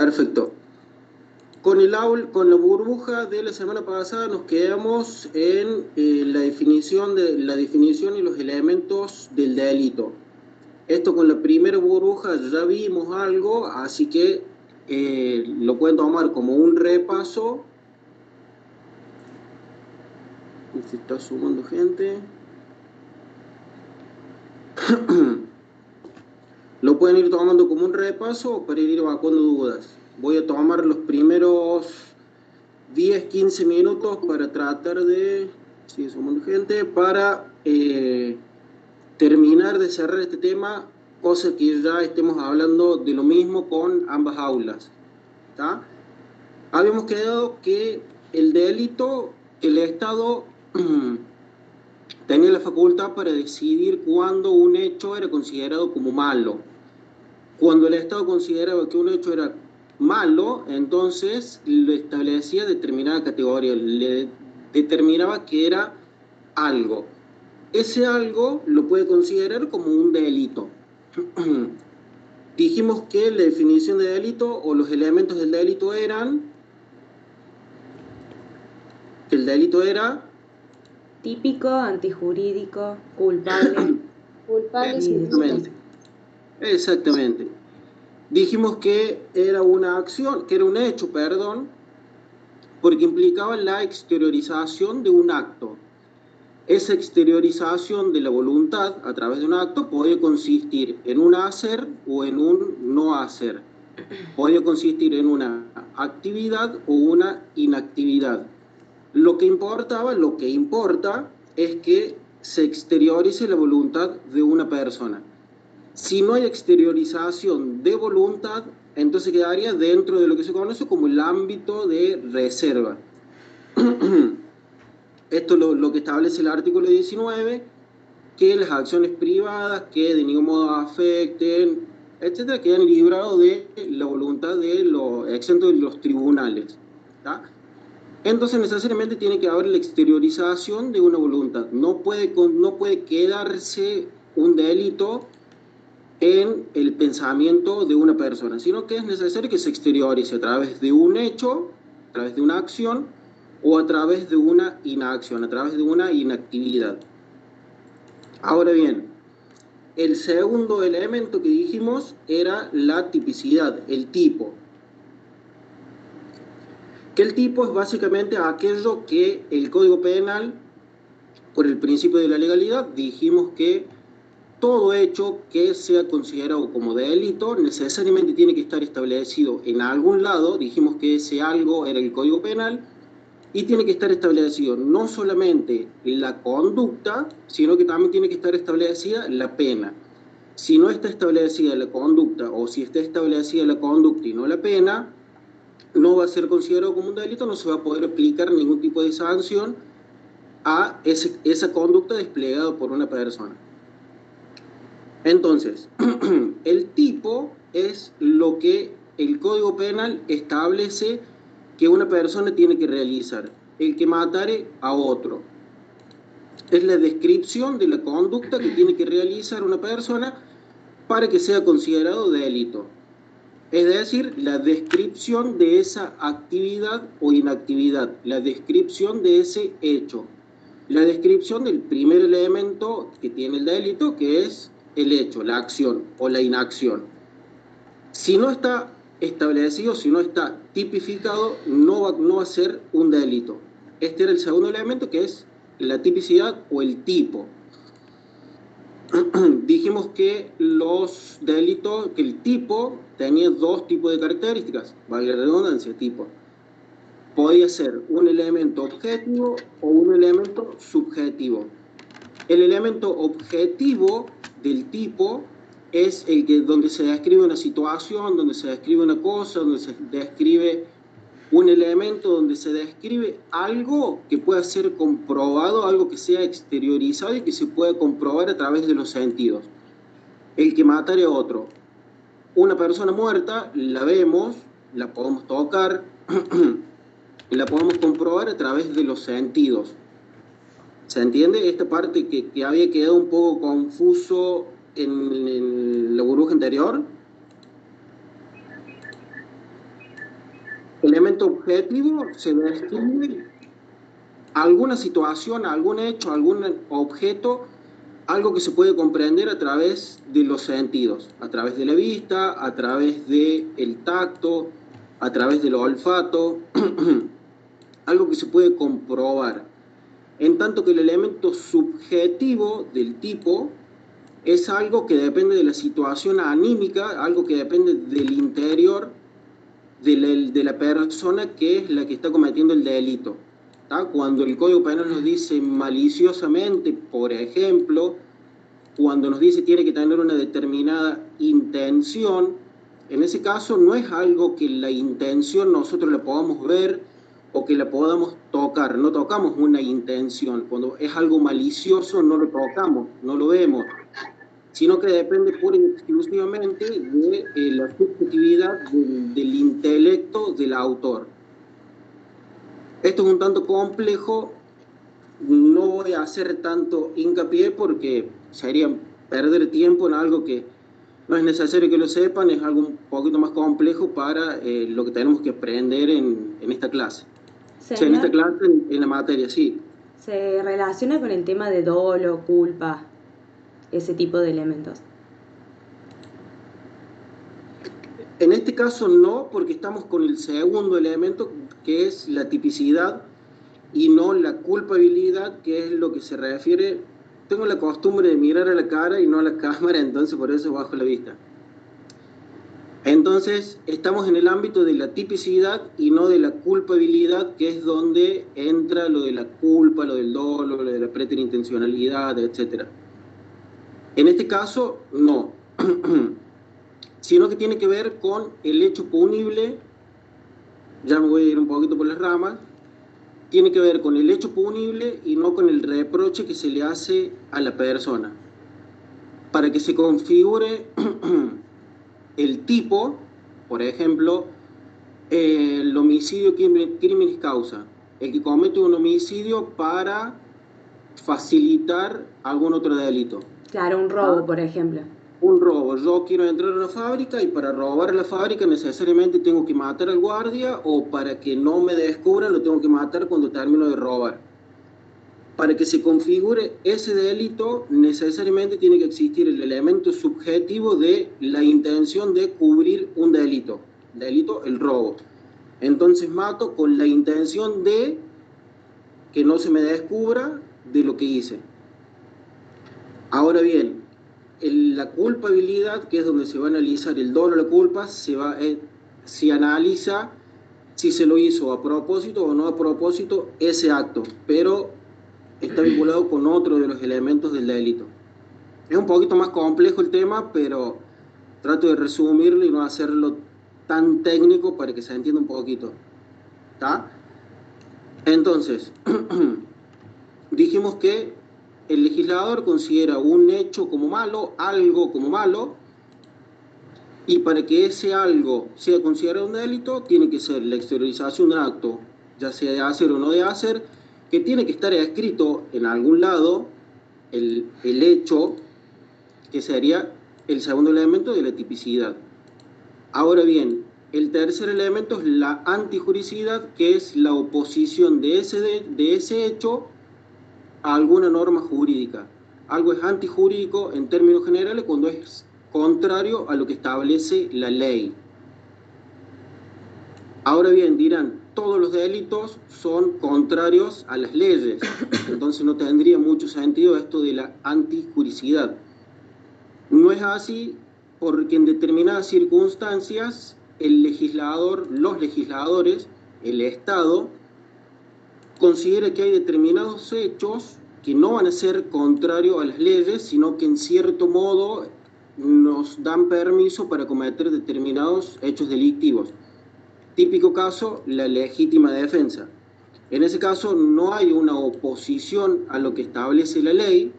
Perfecto. Con la burbuja de la semana pasada nos quedamos en la definición y los elementos del delito. Esto con la primera burbuja ya vimos algo, así que lo pueden tomar como un repaso. Se está sumando gente. Lo pueden ir tomando como un repaso para ir evacuando dudas. Voy a tomar los primeros 10-15 minutos para tratar de, sigue sumando gente, para terminar de cerrar este tema, cosa que ya estemos hablando de lo mismo con ambas aulas. ¿Tá? Habíamos quedado que el delito, el Estado tenía la facultad para decidir cuándo un hecho era considerado como malo. Cuando el Estado consideraba que un hecho era malo, entonces lo establecía determinada categoría, le determinaba que era algo. Ese algo lo puede considerar como un delito. Dijimos que la definición de delito o los elementos del delito eran que el delito era típico, antijurídico, culpable. Exactamente. Exactamente. Dijimos que era una acción, que era un hecho, perdón, porque implicaba la exteriorización de un acto. Esa exteriorización de la voluntad a través de un acto podía consistir en un hacer o en un no hacer. Podía consistir en una actividad o una inactividad. Lo que importa es que se exteriorice la voluntad de una persona. Si no hay exteriorización de voluntad, entonces quedaría dentro de lo que se conoce como el ámbito de reserva. Esto es lo que establece el artículo 19, que las acciones privadas que de ningún modo afecten, etcétera, quedan librados de la voluntad de los exentos de los tribunales. ¿Tá? Entonces necesariamente tiene que haber la exteriorización de una voluntad. No puede quedarse un delito en el pensamiento de una persona, sino que es necesario que se exteriorice a través de un hecho, a través de una acción, o a través de una inacción, a través de una inactividad. Ahora bien, el segundo elemento que dijimos era la tipicidad, el tipo. Que el tipo es básicamente aquello que el Código Penal, por el principio de la legalidad, dijimos que todo hecho que sea considerado como delito necesariamente tiene que estar establecido en algún lado. Dijimos que ese algo era el Código Penal y tiene que estar establecido no solamente la conducta, sino que también tiene que estar establecida la pena. Si no está establecida la conducta o si está establecida la conducta y no la pena, no va a ser considerado como un delito, no se va a poder aplicar ningún tipo de sanción a esa conducta desplegada por una persona. Entonces, el tipo es lo que el Código Penal establece que una persona tiene que realizar. El que matare a otro. Es la descripción de la conducta que tiene que realizar una persona para que sea considerado delito. Es decir, la descripción de esa actividad o inactividad, la descripción de ese hecho, la descripción del primer elemento que tiene el delito, que es el hecho, la acción o la inacción. Si no está establecido, si no está tipificado, no va a ser un delito. Este era el segundo elemento, que es la tipicidad o el tipo. Dijimos que los delitos, que el tipo tenía dos tipos de características, valga la redundancia, tipo. Podía ser un elemento objetivo o un elemento subjetivo. El elemento objetivo del tipo es el que, donde se describe una situación, donde se describe una cosa, donde se describe un elemento, donde se describe algo que pueda ser comprobado, algo que sea exteriorizado y que se pueda comprobar a través de los sentidos. El que matare a otro. Una persona muerta, la vemos, la podemos tocar, la podemos comprobar a través de los sentidos. ¿Se entiende? Esta parte que había quedado un poco confuso en la burbuja anterior. elemento objetivo se describe alguna situación, algún hecho, algún objeto, algo que se puede comprender a través de los sentidos, a través de la vista, a través del tacto, a través del olfato, algo que se puede comprobar. En tanto que el elemento subjetivo del tipo es algo que depende de la situación anímica, algo que depende del interior de la persona que es la que está cometiendo el delito. ¿Tá? Cuando el Código Penal nos dice maliciosamente, por ejemplo, cuando nos dice tiene que tener una determinada intención, en ese caso no es algo que la intención nosotros la podamos ver o que la podamos tocar, no tocamos una intención. Cuando es algo malicioso no lo tocamos, no lo vemos, sino que depende pura y exclusivamente de la subjetividad del intelecto del autor. Esto es un tanto complejo, no voy a hacer tanto hincapié porque sería perder tiempo en algo que no es necesario que lo sepan, es algo un poquito más complejo para lo que tenemos que aprender en esta clase. O sea, en esta clase, en la materia, sí. ¿Se relaciona con el tema de dolo, culpa, ese tipo de elementos? En este caso no, porque estamos con el segundo elemento, que es la tipicidad, y no la culpabilidad, que es lo que se refiere. Tengo la costumbre de mirar a la cara y no a la cámara, entonces por eso bajo la vista. Entonces, estamos en el ámbito de la tipicidad y no de la culpabilidad, que es donde entra lo de la culpa, lo del dolo, lo de la preterintencionalidad, etc. En este caso, no. Sino que tiene que ver con el hecho punible, ya me voy a ir un poquito por las ramas, tiene que ver con el hecho punible y no con el reproche que se le hace a la persona. Para que se configure el tipo, por ejemplo, el homicidio criminis causa, el que comete un homicidio para facilitar algún otro delito. Claro, un robo, por ejemplo. Un robo, yo quiero entrar a una fábrica y para robar a la fábrica necesariamente tengo que matar al guardia, o para que no me descubran lo tengo que matar cuando termino de robar. Para que se configure ese delito necesariamente tiene que existir el elemento subjetivo de la intención de cubrir un delito, el robo. Entonces mato con la intención de que no se me descubra de lo que hice. Ahora bien, la culpabilidad, que es donde se va a analizar el dolo o la culpa, se analiza si se lo hizo a propósito o no a propósito ese acto, pero está vinculado con otro de los elementos del delito. Es un poquito más complejo el tema, pero trato de resumirlo y no hacerlo tan técnico para que se entienda un poquito. ¿Está? Entonces, dijimos que el legislador considera un hecho como malo, algo como malo, y para que ese algo sea considerado un delito, tiene que ser la exteriorización de un acto, ya sea de hacer o no de hacer, que tiene que estar escrito en algún lado el hecho, que sería el segundo elemento de la tipicidad. Ahora bien, el tercer elemento es la antijuricidad, que es la oposición de ese hecho a alguna norma jurídica. Algo es antijurídico en términos generales cuando es contrario a lo que establece la ley. Ahora bien, dirán, todos los delitos son contrarios a las leyes, entonces no tendría mucho sentido esto de la antijuricidad. No es así, porque en determinadas circunstancias el legislador, los legisladores, el Estado, considera que hay determinados hechos que no van a ser contrarios a las leyes, sino que en cierto modo nos dan permiso para cometer determinados hechos delictivos. Típico caso, la legítima defensa. En ese caso no hay una oposición a lo que establece la ley,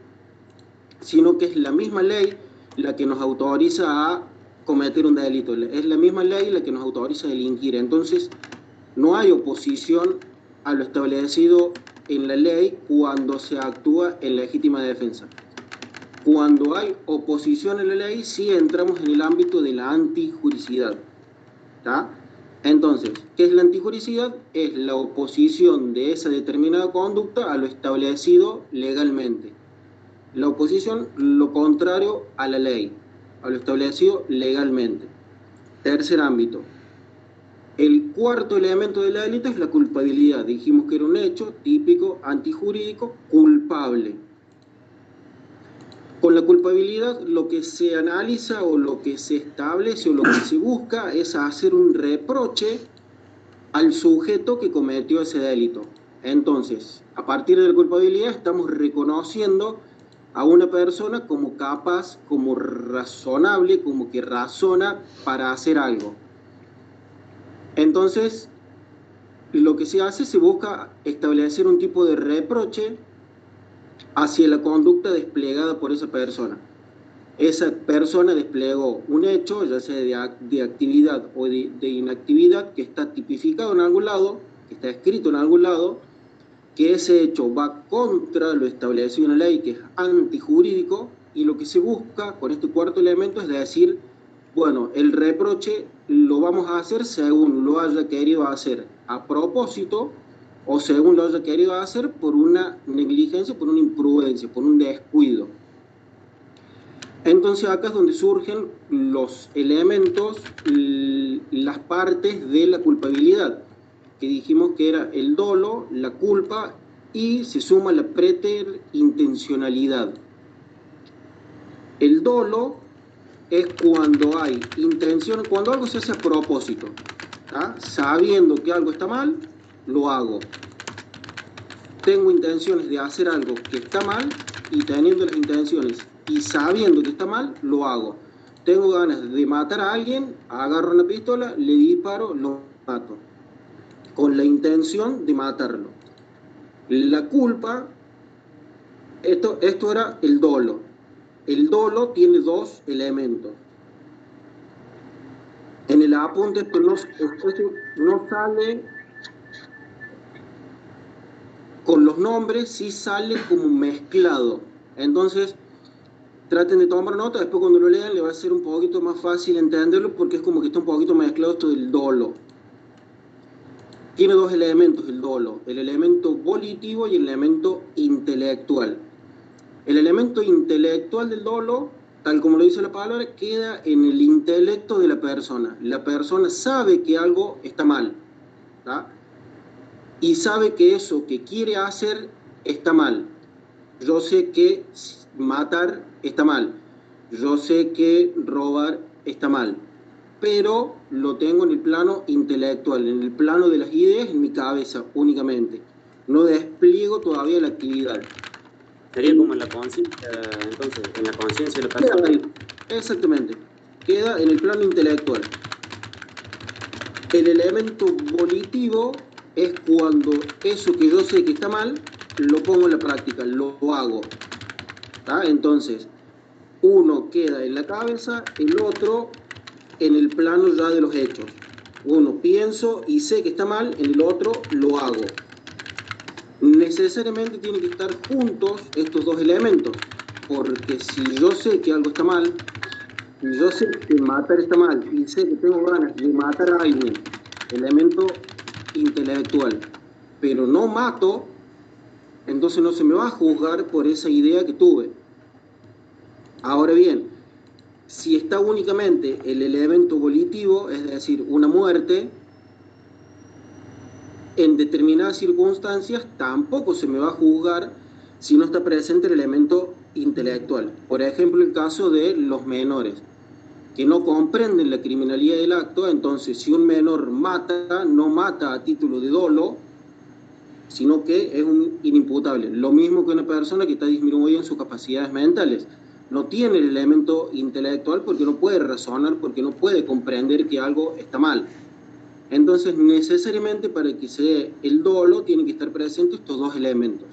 sino que es la misma ley la que nos autoriza a cometer un delito. Es la misma ley la que nos autoriza a delinquir. Entonces, no hay oposición a lo establecido en la ley cuando se actúa en legítima defensa. Cuando hay oposición a la ley, sí entramos en el ámbito de la antijuricidad. ¿Tá? Entonces, ¿qué es la antijuricidad? Es la oposición de esa determinada conducta a lo establecido legalmente. La oposición, lo contrario a la ley, a lo establecido legalmente. Tercer ámbito. El cuarto elemento de la delito es la culpabilidad. Dijimos que era un hecho típico, antijurídico, culpable. Con la culpabilidad lo que se analiza o lo que se establece o lo que se busca es hacer un reproche al sujeto que cometió ese delito. Entonces, a partir de la culpabilidad estamos reconociendo a una persona como capaz, como razonable, como que razona para hacer algo. Entonces, lo que se hace, se busca establecer un tipo de reproche hacia la conducta desplegada por esa persona. Esa persona desplegó un hecho, ya sea de actividad o de inactividad, que está tipificado en algún lado, que está escrito en algún lado, que ese hecho va contra lo establecido en la ley, que es antijurídico, y lo que se busca con este cuarto elemento es decir, bueno, el reproche lo vamos a hacer según lo haya querido hacer a propósito o según lo haya querido hacer por una negligencia, por una imprudencia, por un descuido. Entonces acá es donde surgen los elementos, las partes de la culpabilidad, que dijimos que era el dolo, la culpa y se suma la preterintencionalidad. El dolo es cuando hay intención, cuando algo se hace a propósito, ¿tá? Sabiendo que algo está mal, lo hago. Tengo intenciones de hacer algo que está mal y teniendo las intenciones y sabiendo que está mal, lo hago. Tengo ganas de matar a alguien, agarro una pistola, le disparo, lo mato, con la intención de matarlo. La culpa, esto era el dolo. El dolo tiene dos elementos. En el apunte esto no sale con los nombres, sí sale como mezclado. Entonces, traten de tomar nota, después cuando lo lean le va a ser un poquito más fácil entenderlo porque es como que está un poquito mezclado esto del dolo. Tiene dos elementos el dolo, el elemento volitivo y el elemento intelectual. El elemento intelectual del dolo, tal como lo dice la palabra, queda en el intelecto de la persona. La persona sabe que algo está mal, ¿tá? Y sabe que eso que quiere hacer está mal. Yo sé que matar está mal. Yo sé que robar está mal. Pero lo tengo en el plano intelectual, en el plano de las ideas, en mi cabeza únicamente. No despliego todavía la actividad. Sería como en la conciencia, entonces, en la conciencia de la persona. Queda ahí, exactamente. Queda en el plano intelectual. El elemento volitivo es cuando eso que yo sé que está mal, lo pongo en la práctica, lo hago. ¿Tá? Entonces, uno queda en la cabeza, el otro en el plano ya de los hechos. Uno pienso y sé que está mal, en el otro lo hago. Necesariamente tienen que estar juntos estos dos elementos, porque si yo sé que algo está mal, si yo sé que matar está mal y sé que tengo ganas de matar a alguien, elemento intelectual, pero no mato, entonces no se me va a juzgar por esa idea que tuve. Ahora bien, si está únicamente el elemento volitivo, es decir, una muerte, en determinadas circunstancias tampoco se me va a juzgar si no está presente el elemento intelectual. Por ejemplo, el caso de los menores, que no comprenden la criminalidad del acto, entonces si un menor mata, no mata a título de dolo, sino que es un inimputable. Lo mismo que una persona que está disminuida en sus capacidades mentales. No tiene el elemento intelectual porque no puede razonar, porque no puede comprender que algo está mal. Entonces, necesariamente para que se dé el dolo, tienen que estar presentes estos dos elementos.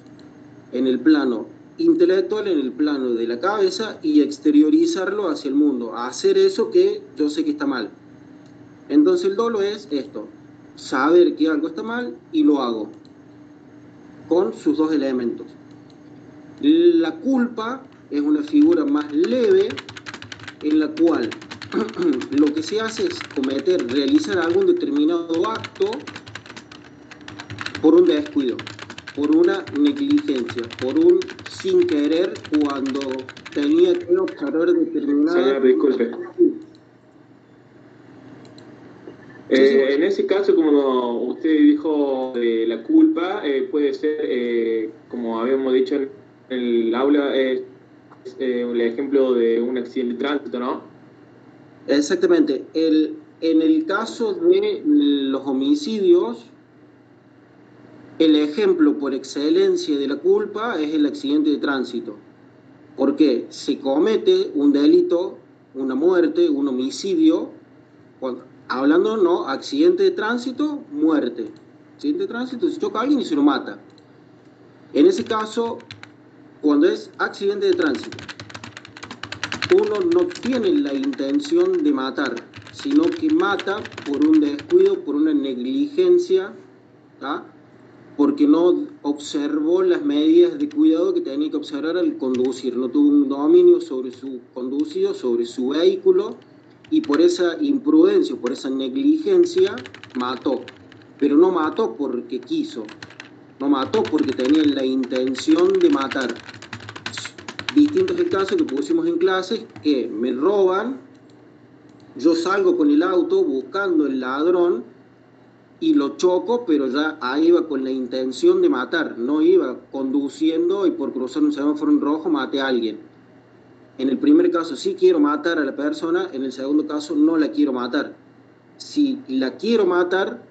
En el plano intelectual, en el plano de la cabeza, y exteriorizarlo hacia el mundo. Hacer eso que yo sé que está mal. Entonces, el dolo es esto. Saber que algo está mal y lo hago. Con sus dos elementos. La culpa es una figura más leve en la cual lo que se hace es realizar algún determinado acto por un descuido, por una negligencia, por un sin querer cuando tenía que observar determinada... Señor, disculpe. En ese caso, como usted dijo, la culpa puede ser, como habíamos dicho en el aula, el ejemplo de un accidente de tránsito, ¿no? Exactamente. En el caso de los homicidios, el ejemplo por excelencia de la culpa es el accidente de tránsito. Porque se comete un delito, una muerte, un homicidio, hablando, no, accidente de tránsito, muerte. Accidente de tránsito, se choca a alguien y se lo mata. En ese caso, cuando es accidente de tránsito, uno no tiene la intención de matar, sino que mata por un descuido, por una negligencia, ¿tá? Porque no observó las medidas de cuidado que tenía que observar al conducir, no tuvo un dominio sobre su conducido, sobre su vehículo, y por esa imprudencia, por esa negligencia, mató. Pero no mató porque quiso, no mató porque tenía la intención de matar. Distinto es el caso que pusimos en clase, que me roban, yo salgo con el auto buscando el ladrón y lo choco, pero ya ahí iba con la intención de matar, no iba conduciendo y por cruzar un semáforo en rojo maté a alguien. En el primer caso sí quiero matar a la persona, en el segundo caso no la quiero matar. Si la quiero matar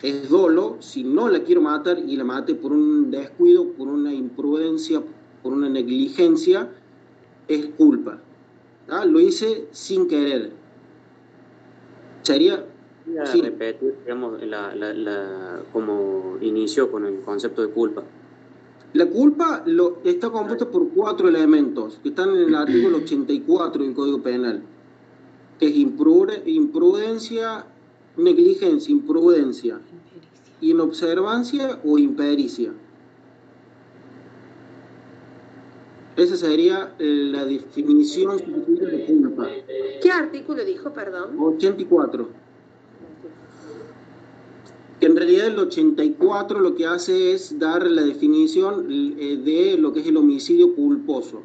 es dolo, si no la quiero matar y la mate por un descuido, por una imprudencia, por una negligencia, es culpa. ¿Ah? Lo hice sin querer. Sería... Sí. Repetir, digamos, como inició con el concepto de culpa. La culpa está compuesta por 4 elementos que están en el artículo 84 del Código Penal, que es imprudencia, negligencia, imprudencia, inobservancia o impericia. Esa sería la definición de culpa. ¿Qué artículo dijo, perdón? 84. Que en realidad el 84 lo que hace es dar la definición de lo que es el homicidio culposo.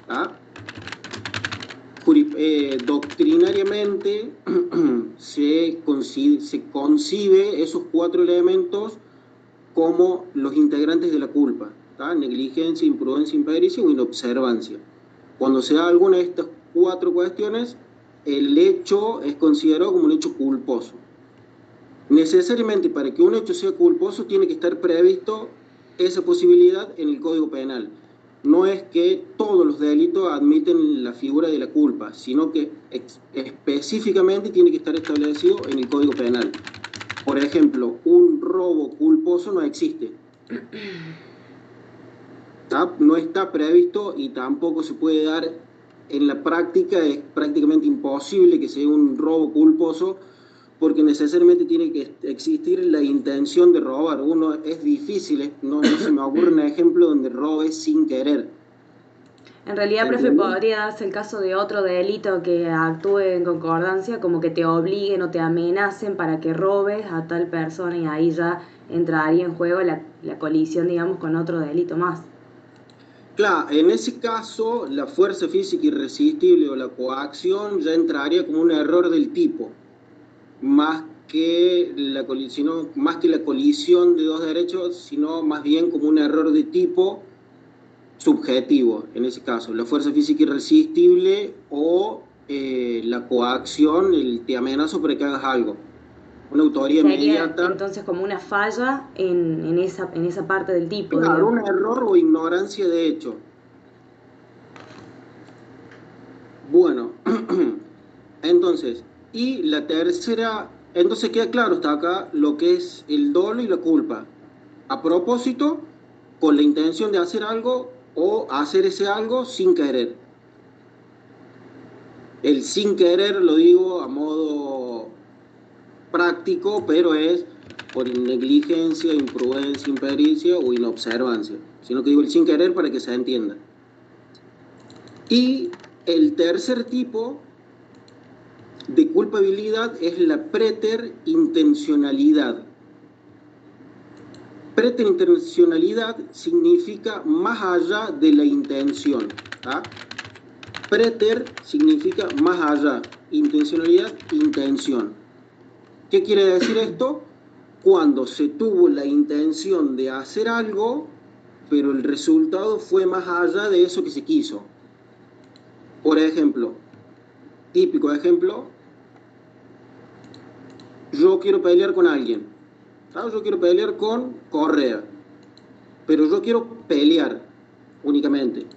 ¿Ah? Doctrinariamente se concibe esos 4 elementos como los integrantes de la culpa. ¿Tá? Negligencia, imprudencia, impericia o inobservancia. Cuando se da alguna de estas 4 cuestiones, el hecho es considerado como un hecho culposo. Necesariamente para que un hecho sea culposo tiene que estar previsto esa posibilidad en el Código Penal. No es que todos los delitos admiten la figura de la culpa, sino que específicamente tiene que estar establecido en el Código Penal. Por ejemplo, un robo culposo no existe. No está previsto y tampoco se puede dar en la práctica. Es prácticamente imposible que sea un robo culposo, porque necesariamente tiene que existir la intención de robar. Es difícil, no se me ocurre un ejemplo donde robes sin querer. En realidad, profe, podría darse el caso de otro delito que actúe en concordancia, como que te obliguen o te amenacen para que robes a tal persona, y ahí ya entraría en juego la colisión, digamos, con otro delito más. Claro, en ese caso, la fuerza física irresistible o la coacción ya entraría como un error del tipo. Más que la colisión de 2 derechos, sino más bien como un error de tipo subjetivo, en ese caso, la fuerza física irresistible o la coacción, te amenazo para que hagas algo. Una autoría inmediata. Entonces como una falla en esa parte del tipo. Claro, digamos. un error o ignorancia de hecho. Bueno, entonces, y la tercera, entonces queda claro hasta acá lo que es el dolo y la culpa. A propósito, con la intención de hacer algo o hacer ese algo sin querer. El sin querer lo digo a modo práctico, pero es por negligencia, imprudencia, impericia o inobservancia. Sino que digo el sin querer para que se entienda. Y el tercer tipo de culpabilidad es la preterintencionalidad. Preterintencionalidad significa más allá de la intención. ¿Ah? Preter significa más allá, intencionalidad, intención. ¿Qué quiere decir esto? Cuando se tuvo la intención de hacer algo, pero el resultado fue más allá de eso que se quiso. Por ejemplo, típico ejemplo, yo quiero pelear con alguien. ¿Sabes? Yo quiero pelear con Correa, pero yo quiero pelear únicamente.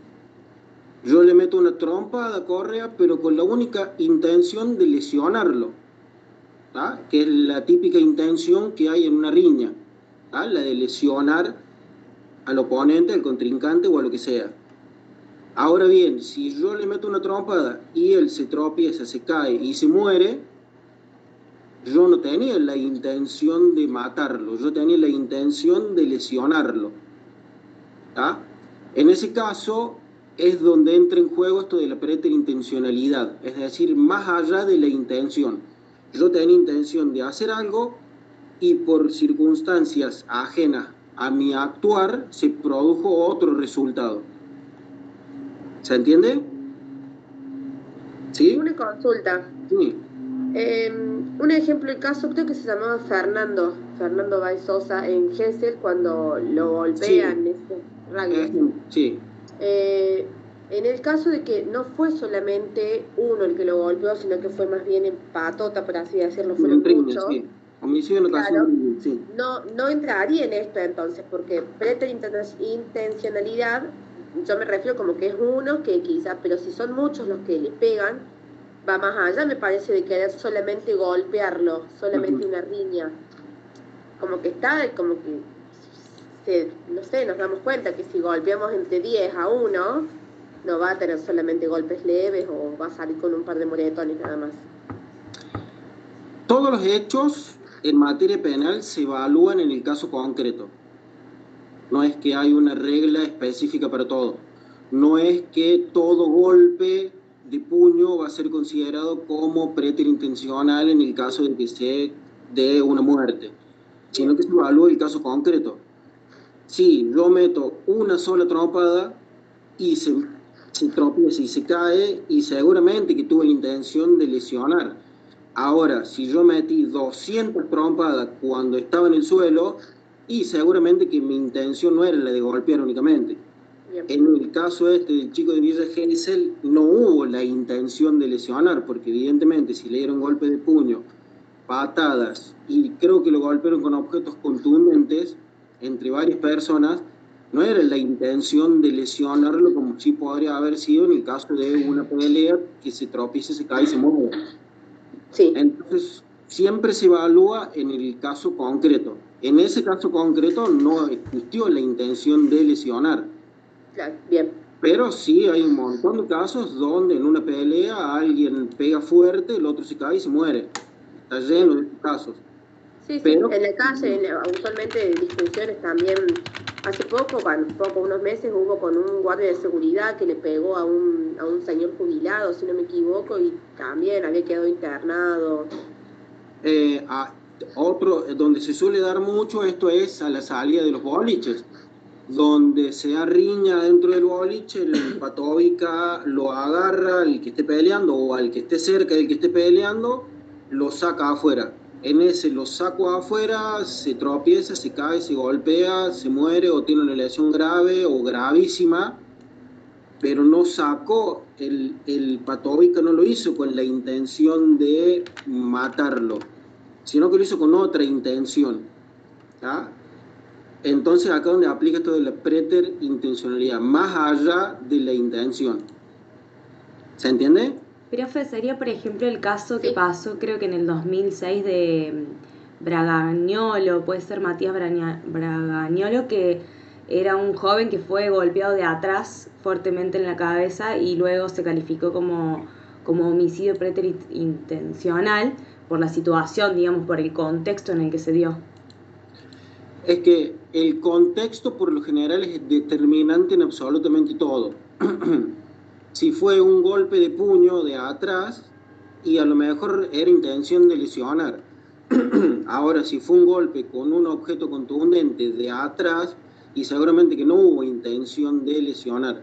Yo le meto una trompa a Correa, pero con la única intención de lesionarlo, ¿tá? Que es la típica intención que hay en una riña, ¿tá? La de lesionar al oponente, al contrincante o a lo que sea. Ahora bien, si yo le meto una trompada y él se tropieza, se cae y se muere, yo no tenía la intención de matarlo, yo tenía la intención de lesionarlo. ¿Tá? En ese caso es donde entra en juego esto de la preterintencionalidad, es decir, más allá de la intención. Yo tenía intención de hacer algo y por circunstancias ajenas a mi actuar se produjo otro resultado. ¿Se entiende? ¿Sí? Una consulta. Sí. Un ejemplo, el caso creo que se llamaba Fernando Baez Sosa en Gesell cuando lo golpean, rugby. Sí. En el caso de que no fue solamente uno el que lo golpeó, sino que fue más bien en patota, por así decirlo, fueron muchos. Sí. Homicidio en Claro, ocasión, sí. no entraría en esto entonces, porque preterintencionalidad, yo me refiero como que es uno que quizás, pero si son muchos los que le pegan, va más allá, me parece, de querer solamente golpearlo, solamente una riña. Como que no sé, nos damos cuenta que si golpeamos entre 10 a 1, no va a tener solamente golpes leves o va a salir con un par de moretones nada más. Todos los hechos en materia penal se evalúan en el caso concreto. No es que hay una regla específica para todo. No es que todo golpe de puño va a ser considerado como preterintencional en el caso de que se dé una muerte, sino que se evalúa el caso concreto. Si yo meto una sola trompada y se tropieza y se cae, y seguramente que tuve la intención de lesionar. Ahora, si yo metí 200 trompadas cuando estaba en el suelo, y seguramente que mi intención no era la de golpear únicamente. Bien. En el caso del chico de Villa Gesell, no hubo la intención de lesionar, porque evidentemente si le dieron golpe de puño, patadas, y creo que lo golpearon con objetos contundentes entre varias personas, no era la intención de lesionarlo como sí podría haber sido en el caso de una pelea que se tropieza, se cae y se mueve. Sí. Entonces, siempre se evalúa en el caso concreto. En ese caso concreto no existió la intención de lesionar. Claro, bien. Pero sí hay un montón de casos donde en una pelea alguien pega fuerte, el otro se cae y se muere. Está lleno de casos. Sí, Pero, en la calle, usualmente discusiones también. Hace unos meses hubo con un guardia de seguridad que le pegó a un señor jubilado, si no me equivoco, y también había quedado internado. Otro, donde se suele dar mucho esto es a la salida de los boliches, donde se arriña dentro del boliche, el patóbica lo agarra al que esté peleando o al que esté cerca del que esté peleando, lo saca afuera. En ese lo saco afuera, se tropieza, se cae, se golpea, se muere o tiene una lesión grave o gravísima, pero no sacó, el patóbica no lo hizo con la intención de matarlo, sino que lo hizo con otra intención. ¿Ah? Entonces acá donde aplica esto de la preterintencionalidad, más allá de la intención. ¿Se entiende? Profe, sería por ejemplo el caso que pasó creo que en el 2006 de Bragagnolo, puede ser Matías Bragagnolo, que era un joven que fue golpeado de atrás fuertemente en la cabeza y luego se calificó como homicidio preterintencional por la situación, digamos, por el contexto en el que se dio. Es que el contexto por lo general es determinante en absolutamente todo. Si fue un golpe de puño de atrás, y a lo mejor era intención de lesionar. Ahora, si fue un golpe con un objeto contundente de atrás, y seguramente que no hubo intención de lesionar.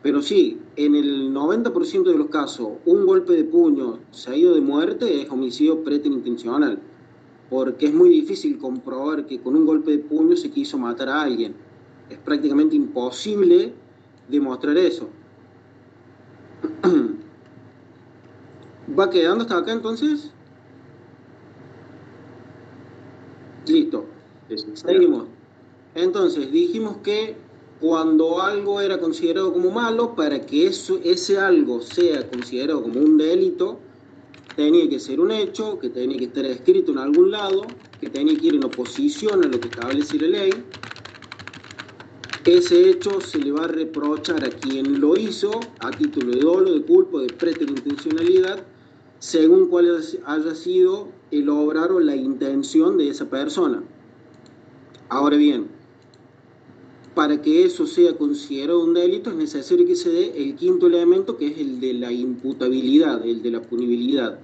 Pero sí, en el 90% de los casos, un golpe de puño seguido de muerte es homicidio preterintencional, porque es muy difícil comprobar que con un golpe de puño se quiso matar a alguien. Es prácticamente imposible demostrar eso. ¿Va quedando hasta acá entonces? Listo. Seguimos. Entonces, dijimos que cuando algo era considerado como malo, para que ese algo sea considerado como un delito, tenía que ser un hecho, que tenía que estar escrito en algún lado, que tenía que ir en oposición a lo que establece la ley. Ese hecho se le va a reprochar a quien lo hizo a título de dolo, de culpa, de preterintencionalidad, según cuál haya sido el obrar o la intención de esa persona. Ahora bien, para que eso sea considerado un delito es necesario que se dé el quinto elemento, que es el de la imputabilidad, el de la punibilidad.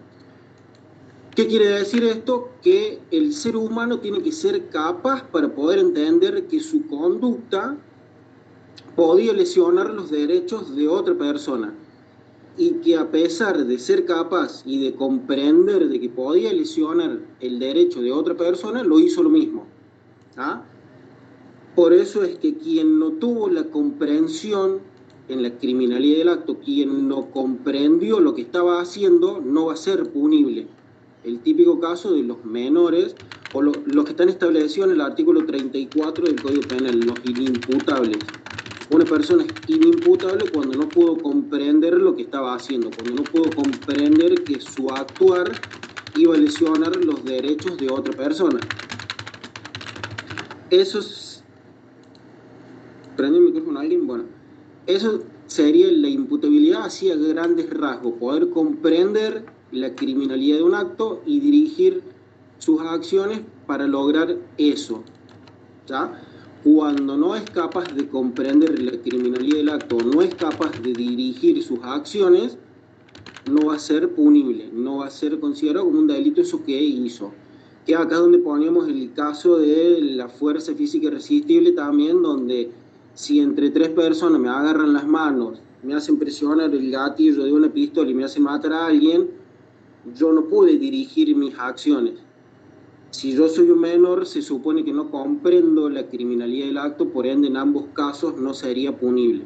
¿Qué quiere decir esto? Que el ser humano tiene que ser capaz para poder entender que su conducta podía lesionar los derechos de otra persona, y que a pesar de ser capaz y de comprender de que podía lesionar el derecho de otra persona, lo hizo lo mismo. ¿Ah? Por eso es que quien no tuvo la comprensión en la criminalidad del acto, quien no comprendió lo que estaba haciendo, no va a ser punible. El típico caso de los menores, o los que están establecidos en el artículo 34 del Código Penal, los inimputables. Una persona es inimputable cuando no pudo comprender lo que estaba haciendo, cuando no pudo comprender que su actuar iba a lesionar los derechos de otra persona. Eso es... ¿Prende el micrófono a alguien? Bueno, eso sería la imputabilidad así a grandes rasgos, poder comprender la criminalidad de un acto y dirigir sus acciones para lograr eso. ¿Ya? Cuando no es capaz de comprender la criminalidad del acto, no es capaz de dirigir sus acciones, no va a ser punible, no va a ser considerado como un delito eso que hizo. Que acá es donde ponemos el caso de la fuerza física irresistible también, donde si entre tres personas me agarran las manos, me hacen presionar el gatillo de una pistola y me hacen matar a alguien, yo no pude dirigir mis acciones. Si yo soy un menor, se supone que no comprendo la criminalidad del acto, por ende en ambos casos no sería punible.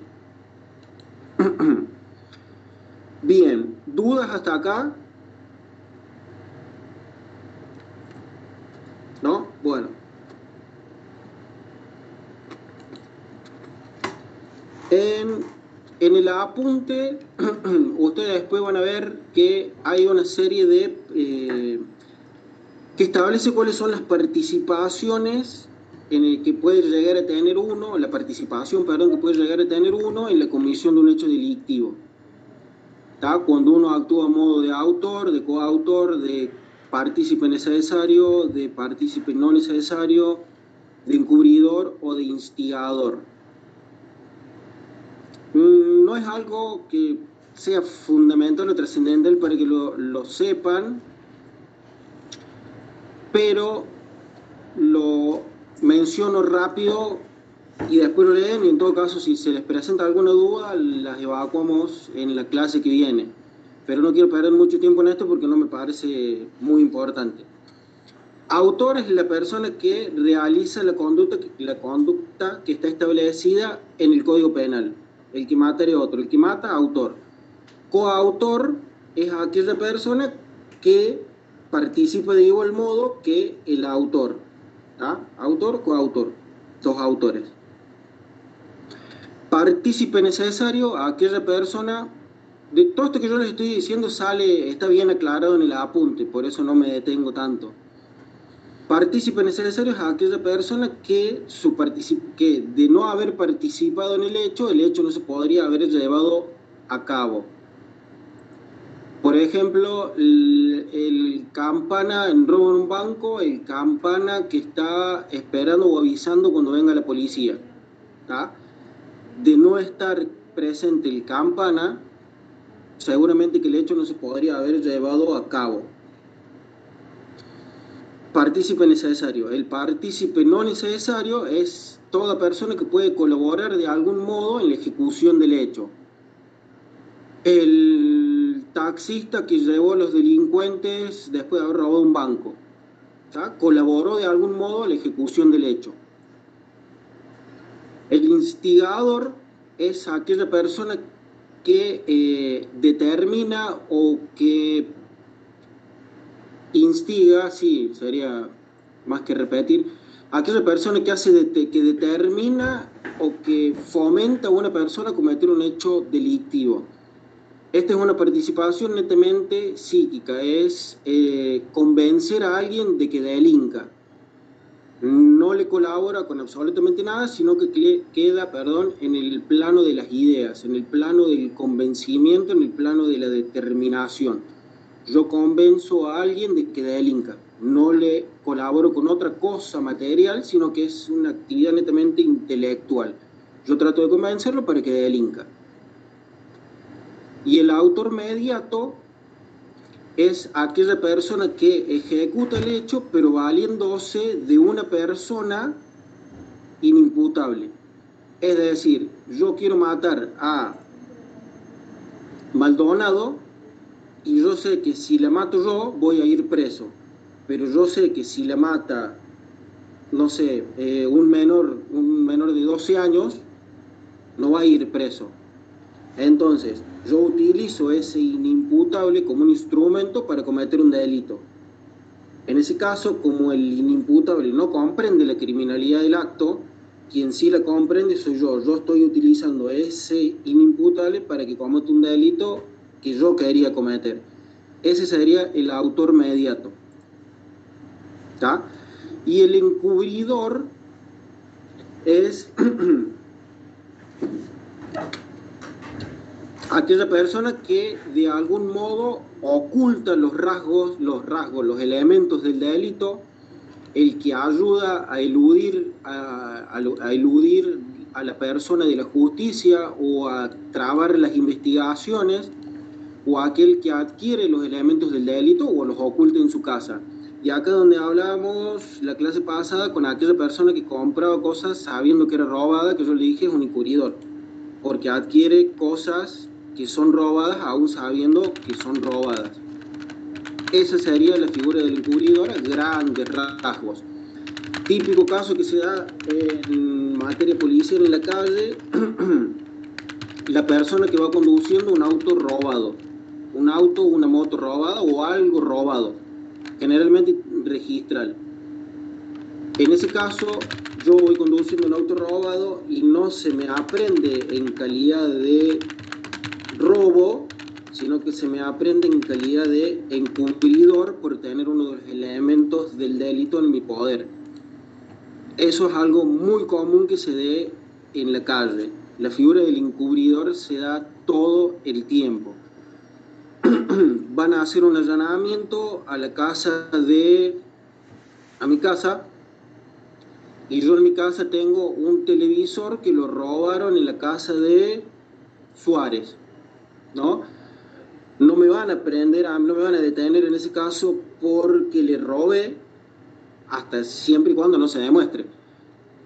Bien, ¿dudas hasta acá? ¿No? Bueno. En el apunte, ustedes después van a ver que hay una serie de... que establece cuáles son las participaciones en el que puede llegar a tener uno, la participación, perdón, que puede llegar a tener uno en la comisión de un hecho delictivo. ¿Tá? Cuando uno actúa a modo de autor, de coautor, de partícipe necesario, de partícipe no necesario, de encubridor o de instigador. No es algo que sea fundamental o trascendental para que lo sepan, pero lo menciono rápido y después lo leen, y en todo caso si se les presenta alguna duda las evacuamos en la clase que viene, pero no quiero perder mucho tiempo en esto porque no me parece muy importante. Autor es la persona que realiza la conducta que está establecida en el Código Penal. El que mata es otro, el que mata, autor. Coautor es aquella persona que participa de igual modo que el autor. ¿Ah? Autor, coautor, dos autores. Partícipe necesario, aquella persona, de todo esto que yo les estoy diciendo está bien aclarado en el apunte, por eso no me detengo tanto. Partícipe necesario es aquella persona que de no haber participado en el hecho no se podría haber llevado a cabo. Por ejemplo, el campana en robo en un banco, el campana que está esperando o avisando cuando venga la policía. ¿Tá? De no estar presente el campana, seguramente que el hecho no se podría haber llevado a cabo. Partícipe necesario. El partícipe no necesario es toda persona que puede colaborar de algún modo en la ejecución del hecho. El taxista que llevó a los delincuentes después de haber robado un banco, ¿tá? Colaboró de algún modo en la ejecución del hecho. El instigador es aquella persona que determina o que instiga, sí, sería más que repetir, aquella persona que que determina o que fomenta a una persona a cometer un hecho delictivo. Esta es una participación netamente psíquica, es convencer a alguien de que delinca. No le colabora con absolutamente nada, sino que queda, en el plano de las ideas, en el plano del convencimiento, en el plano de la determinación. Yo convenzo a alguien de que delinca. No le colaboro con otra cosa material, sino que es una actividad netamente intelectual. Yo trato de convencerlo para que delinca. Y el autor mediato es aquella persona que ejecuta el hecho, pero valiéndose de una persona inimputable. Es decir, yo quiero matar a Maldonado y yo sé que si la mato yo voy a ir preso, pero yo sé que si la mata, no sé, un menor de 12 años, no va a ir preso. Entonces, yo utilizo ese inimputable como un instrumento para cometer un delito. En ese caso, como el inimputable no comprende la criminalidad del acto, quien sí la comprende soy yo. Yo estoy utilizando ese inimputable para que cometa un delito que yo quería cometer. Ese sería el autor mediato. ¿Tá? Y el encubridor es aquella persona que de algún modo oculta los elementos del delito, el que ayuda a eludir a la persona de la justicia o a trabar las investigaciones, o aquel que adquiere los elementos del delito o los oculta en su casa. Y acá donde hablábamos la clase pasada con aquella persona que compraba cosas sabiendo que era robada, que yo le dije es un encubridor, porque adquiere cosas que son robadas aún sabiendo que son robadas. Esa sería la figura del encubridor a grandes rasgos. Típico caso que se da en materia policial en la calle, la persona que va conduciendo un auto robado, un auto, una moto robada o algo robado, generalmente registral. En ese caso, yo voy conduciendo un auto robado y no se me aprende en calidad de robo, sino que se me aprende en calidad de encubridor por tener uno de los elementos del delito en mi poder. Eso es algo muy común que se dé en la calle. La figura del encubridor se da todo el tiempo. Van a hacer un allanamiento a mi casa, y yo en mi casa tengo un televisor que lo robaron en la casa de Suárez, ¿no? No me van a detener en ese caso porque le robé, hasta siempre y cuando no se demuestre.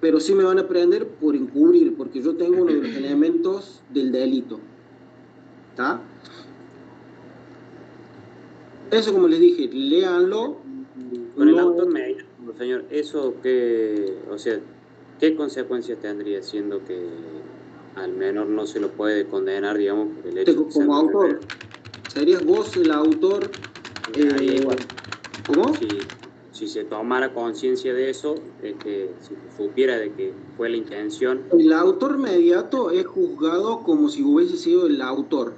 Pero sí me van a prender por encubrir, porque yo tengo uno de los elementos del delito. ¿Está? Eso, como les dije, léanlo. Con el autor mediato, señor, ¿eso qué consecuencias tendría, siendo que al menor no se lo puede condenar, digamos, por el hecho de como autor? ¿Serías vos el autor? ¿Cómo? Si se tomara conciencia de eso, que si supiera de que fue la intención. El autor mediato es juzgado como si hubiese sido el autor.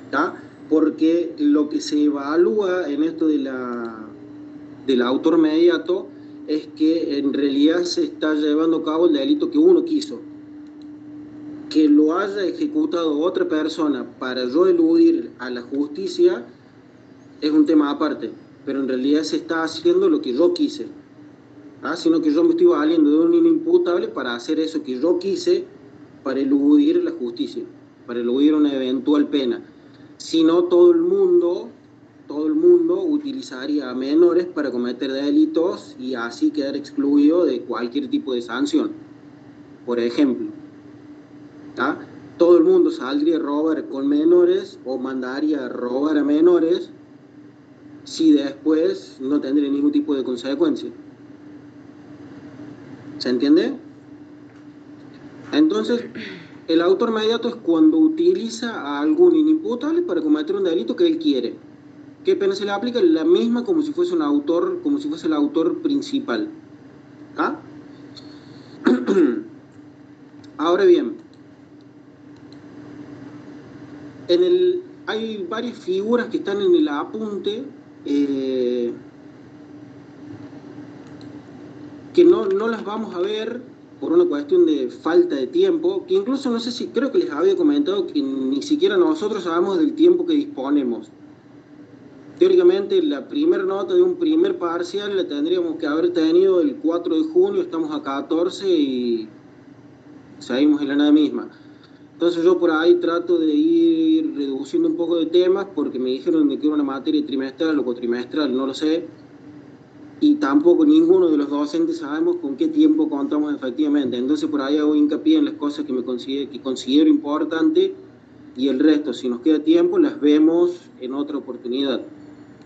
¿Está? Porque lo que se evalúa en esto del autor mediato es que en realidad se está llevando a cabo el delito que uno quiso. Que lo haya ejecutado otra persona para yo eludir a la justicia es un tema aparte, pero en realidad se está haciendo lo que yo quise, sino que yo me estoy valiendo de un inimputable para hacer eso que yo quise para eludir la justicia. para eludir una eventual pena. Si no, todo el mundo utilizaría a menores para cometer delitos y así quedar excluido de cualquier tipo de sanción. Por ejemplo, ¿tá? Todo el mundo saldría a robar con menores o mandaría a robar a menores si después no tendría ningún tipo de consecuencia. ¿Se entiende? Entonces, el autor mediato es cuando utiliza a algún inimputable para cometer un delito que él quiere. ¿Qué pena se le aplica? La misma como si fuese un autor, como si fuese el autor principal. ¿Ah? Ahora bien, hay varias figuras que están en el apunte que no las vamos a ver por una cuestión de falta de tiempo, que incluso no sé si, creo que les había comentado que ni siquiera nosotros sabemos del tiempo que disponemos. Teóricamente, la primera nota de un primer parcial la tendríamos que haber tenido el 4 de junio, estamos a 14 y seguimos en la nada misma. Entonces yo por ahí trato de ir reduciendo un poco de temas porque me dijeron de que era una materia trimestral o cuatrimestral, no lo sé. Y tampoco ninguno de los docentes sabemos con qué tiempo contamos efectivamente. Entonces por ahí hago hincapié en las cosas que considero importantes y el resto, si nos queda tiempo, las vemos en otra oportunidad.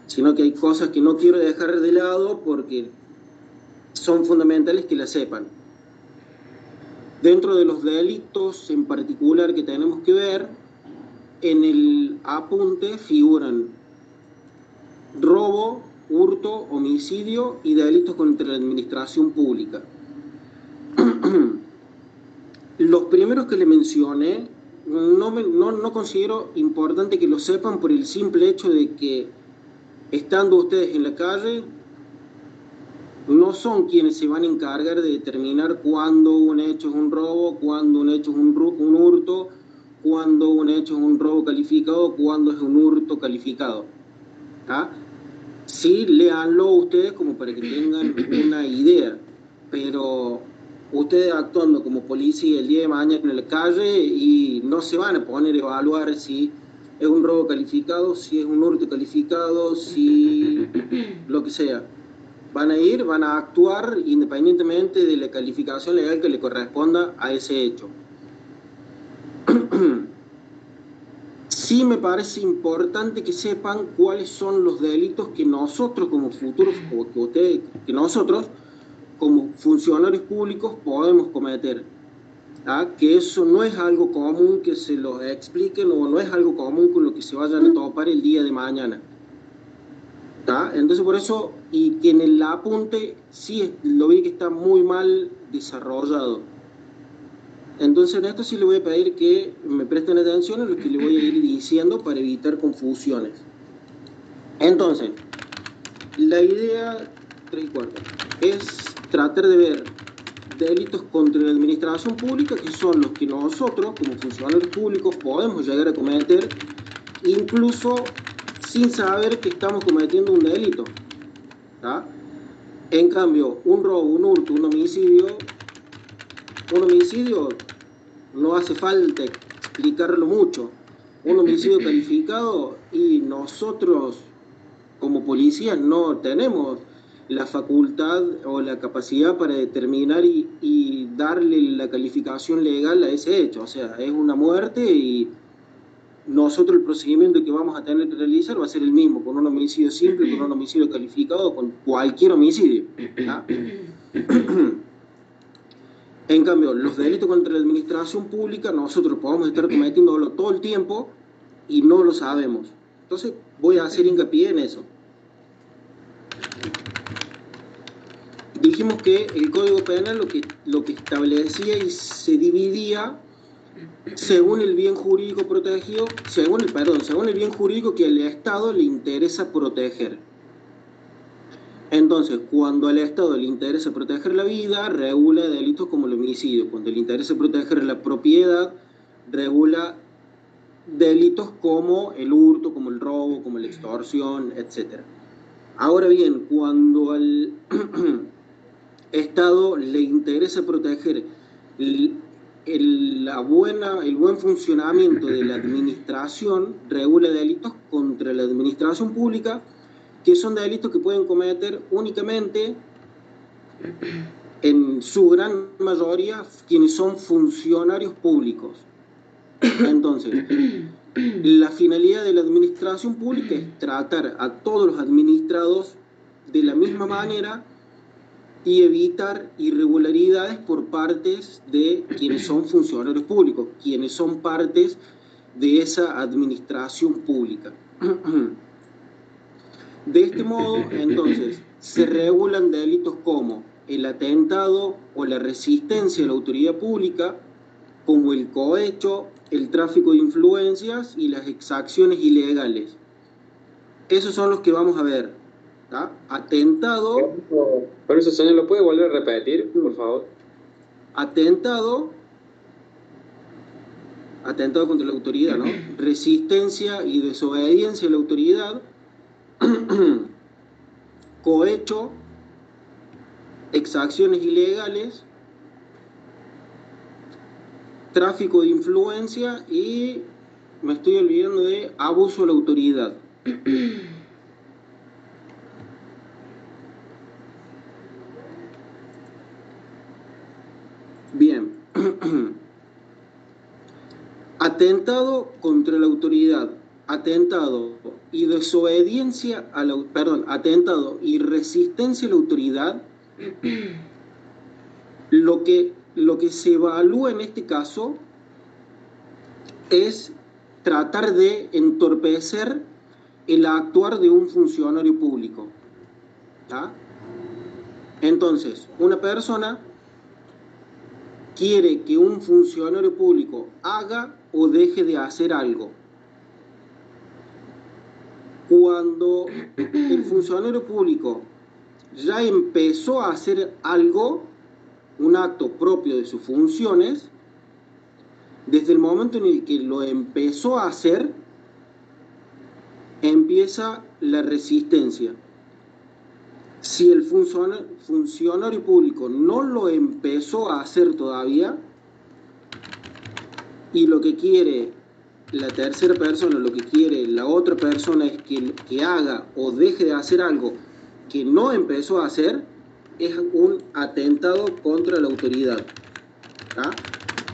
Sino que hay cosas que no quiero dejar de lado porque son fundamentales que las sepan. Dentro de los delitos en particular que tenemos que ver, en el apunte figuran robo, hurto, homicidio y delitos contra la administración pública. Los primeros que le mencioné, no considero importante que lo sepan por el simple hecho de que, estando ustedes en la calle, no son quienes se van a encargar de determinar cuándo un hecho es un robo, cuándo un hecho es un hurto, cuándo un hecho es un robo calificado, cuándo es un hurto calificado. ¿Ah? Sí, léanlo ustedes como para que tengan una idea, pero ustedes actuando como policía el día de mañana en la calle y no se van a poner a evaluar si es un robo calificado, si es un hurto calificado, si lo que sea. Van a actuar independientemente de la calificación legal que le corresponda a ese hecho. Sí me parece importante que sepan cuáles son los delitos que nosotros como futuros, que nosotros como funcionarios públicos podemos cometer. ¿Ah? Que eso no es algo común que se lo expliquen o no es algo común con lo que se vayan a topar el día de mañana. ¿Ah? Entonces por eso, y que en el apunte sí lo vi que está muy mal desarrollado. Entonces en esto sí le voy a pedir que me presten atención a lo que le voy a ir diciendo para evitar confusiones. Entonces, la idea 3/4 es tratar de ver delitos contra la administración pública, que son los que nosotros como funcionarios públicos podemos llegar a cometer, incluso sin saber que estamos cometiendo un delito. ¿Tá? En cambio, un robo, un hurto, un homicidio no hace falta explicarlo mucho. Un homicidio calificado, y nosotros como policías no tenemos la facultad o la capacidad para determinar y darle la calificación legal a ese hecho. O sea, es una muerte y nosotros el procedimiento que vamos a tener que realizar va a ser el mismo, con un homicidio simple, con un homicidio calificado, con cualquier homicidio. ¿Ah? En cambio, los delitos contra la administración pública nosotros podemos estar cometiéndolo todo el tiempo y no lo sabemos. Entonces voy a hacer hincapié en eso. Dijimos que el Código Penal lo que establecía y se dividía según el bien jurídico protegido, según el bien jurídico que al Estado le interesa proteger. Entonces, cuando al Estado le interesa proteger la vida, regula delitos como el homicidio. Cuando le interesa proteger la propiedad, regula delitos como el hurto, como el robo, como la extorsión, etc. Ahora bien, cuando al Estado le interesa proteger el buen funcionamiento de la administración regula delitos contra la administración pública, que son delitos que pueden cometer únicamente, en su gran mayoría, quienes son funcionarios públicos. Entonces, la finalidad de la administración pública es tratar a todos los administrados de la misma manera y evitar irregularidades por partes de quienes son funcionarios públicos, quienes son partes de esa administración pública. De este modo, entonces, se regulan delitos como el atentado o la resistencia a la autoridad pública, como el cohecho, el tráfico de influencias y las exacciones ilegales. Esos son los que vamos a ver. ¿Tá? Atentado. Por eso, señor, ¿lo puede volver a repetir, por favor? Atentado contra la autoridad, ¿no? Resistencia y desobediencia a la autoridad. Cohecho, exacciones ilegales, tráfico de influencia y me estoy olvidando de abuso de la autoridad. Bien. Atentado contra la autoridad, atentado y desobediencia a la, atentado y resistencia a la autoridad, lo que se evalúa en este caso es tratar de entorpecer el actuar de un funcionario público. ¿Tá? Entonces, una persona quiere que un funcionario público haga o deje de hacer algo. Cuando el funcionario público ya empezó a hacer algo, un acto propio de sus funciones, desde el momento en el que lo empezó a hacer, empieza la resistencia. Si el funcionario público no lo empezó a hacer todavía, y lo que quiere la tercera persona, lo que quiere la otra persona es que haga o deje de hacer algo que no empezó a hacer, es un atentado contra la autoridad. ¿Tá?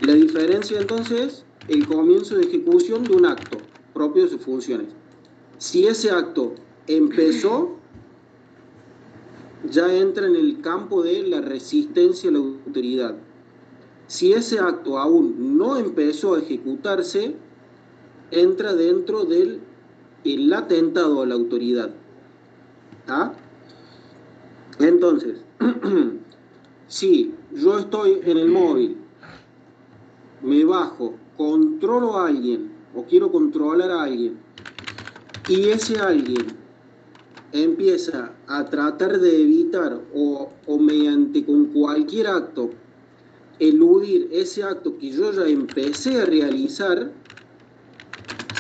La diferencia entonces es el comienzo de ejecución de un acto propio de sus funciones. Si ese acto empezó, ya entra en el campo de la resistencia a la autoridad. Si ese acto aún no empezó a ejecutarse, entra dentro del atentado a la autoridad. ¿Tá? Entonces, si yo estoy en el móvil, me bajo, controlo a alguien o quiero controlar a alguien y ese alguien empieza a tratar de evitar o mediante con cualquier acto eludir ese acto que yo ya empecé a realizar,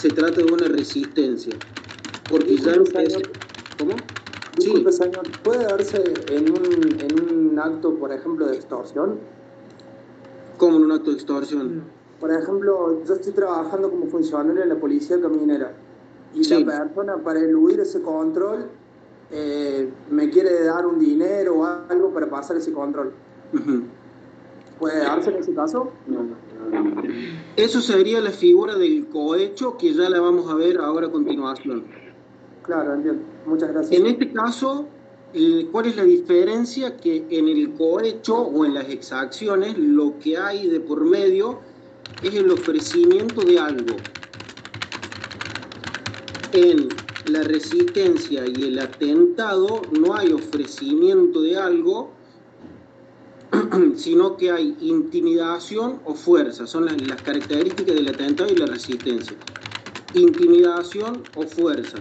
se trata de una resistencia. Porque ya empecé... ¿Cómo? Disculpe, señor, ¿puede darse en un acto, por ejemplo, de extorsión? ¿Cómo en un acto de extorsión? Por ejemplo, yo estoy trabajando como funcionario en la policía caminera y sí. La persona, para eludir ese control, me quiere dar un dinero o algo para pasar ese control. ¿Puede darse en ese caso? Eso sería la figura del cohecho, que ya la vamos a ver ahora a continuación. Claro, entiendo. Muchas gracias. En este caso, ¿cuál es la diferencia? Que en el cohecho o en las exacciones lo que hay de por medio es el ofrecimiento de algo. En la resistencia y el atentado no hay ofrecimiento de algo, sino que hay intimidación o fuerza. Son las características del atentado y la resistencia. Intimidación o fuerza.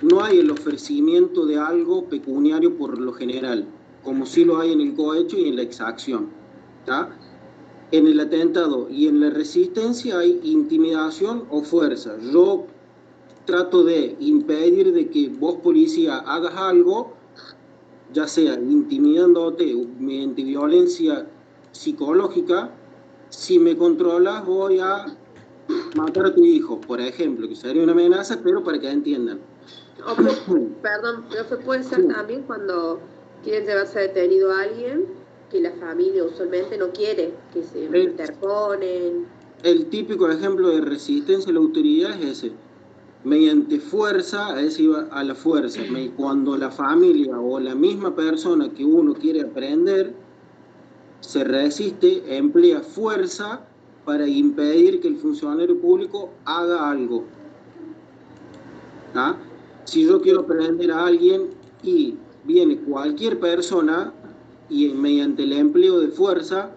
No hay el ofrecimiento de algo pecuniario por lo general, como sí lo hay en el cohecho y en la exacción. ¿Tá? En el atentado y en la resistencia hay intimidación o fuerza. Yo trato de impedir de que vos, policía, hagas algo, ya sea intimidándote mediante violencia psicológica, si me controlas voy a matar a tu hijo, por ejemplo, que sería una amenaza, pero para que entiendan. Perdón, profe, puede ser también cuando quieren llevarse detenido a alguien que la familia usualmente no quiere, que se interponen. El típico ejemplo de resistencia a la autoridad es ese. Mediante fuerza, es decir, a la fuerza. Cuando la familia o la misma persona que uno quiere aprender se resiste, emplea fuerza para impedir que el funcionario público haga algo. ¿Ah? Si yo quiero prender a alguien y viene cualquier persona y mediante el empleo de fuerza,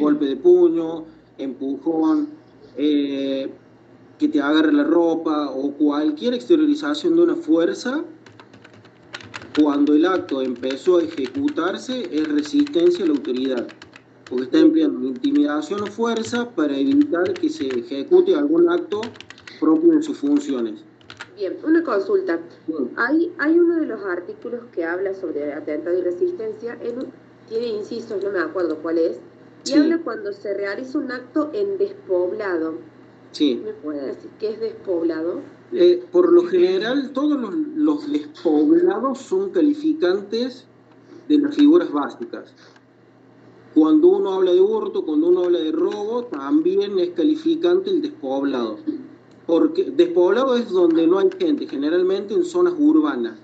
golpe de puño, empujón, que te agarre la ropa o cualquier exteriorización de una fuerza, cuando el acto empezó a ejecutarse es resistencia a la autoridad, porque está empleando intimidación o fuerza para evitar que se ejecute algún acto propio en sus funciones. Bien, una consulta. Hay uno de los artículos que habla sobre atentado y resistencia, tiene incisos, no me acuerdo cuál es, y habla cuando se realiza un acto en despoblado. Sí. ¿Me puede decir qué es despoblado? Por lo general, todos los despoblados son calificantes de las figuras básicas. Cuando uno habla de hurto, cuando uno habla de robo, también es calificante el despoblado. Porque despoblado es donde no hay gente, generalmente en zonas urbanas.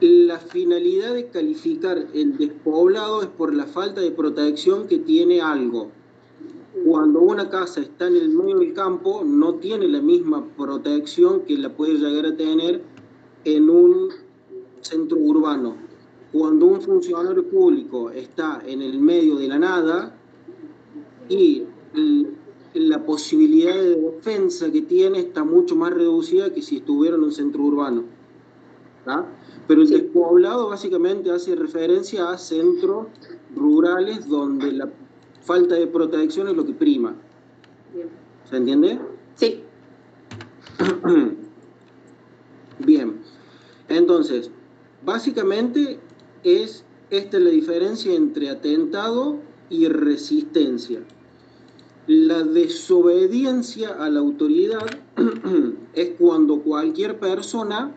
La finalidad de calificar el despoblado es por la falta de protección que tiene algo. Cuando una casa está en el medio del campo, no tiene la misma protección que la puede llegar a tener en un centro urbano. Cuando un funcionario público está en el medio de la nada y la posibilidad de defensa que tiene está mucho más reducida que si estuviera en un centro urbano. ¿Tá? Pero el despoblado básicamente hace referencia a centros rurales donde la falta de protección es lo que prima. ¿Se entiende? Sí. Bien. Entonces, básicamente es esta la diferencia entre atentado y resistencia. La desobediencia a la autoridad es cuando cualquier persona,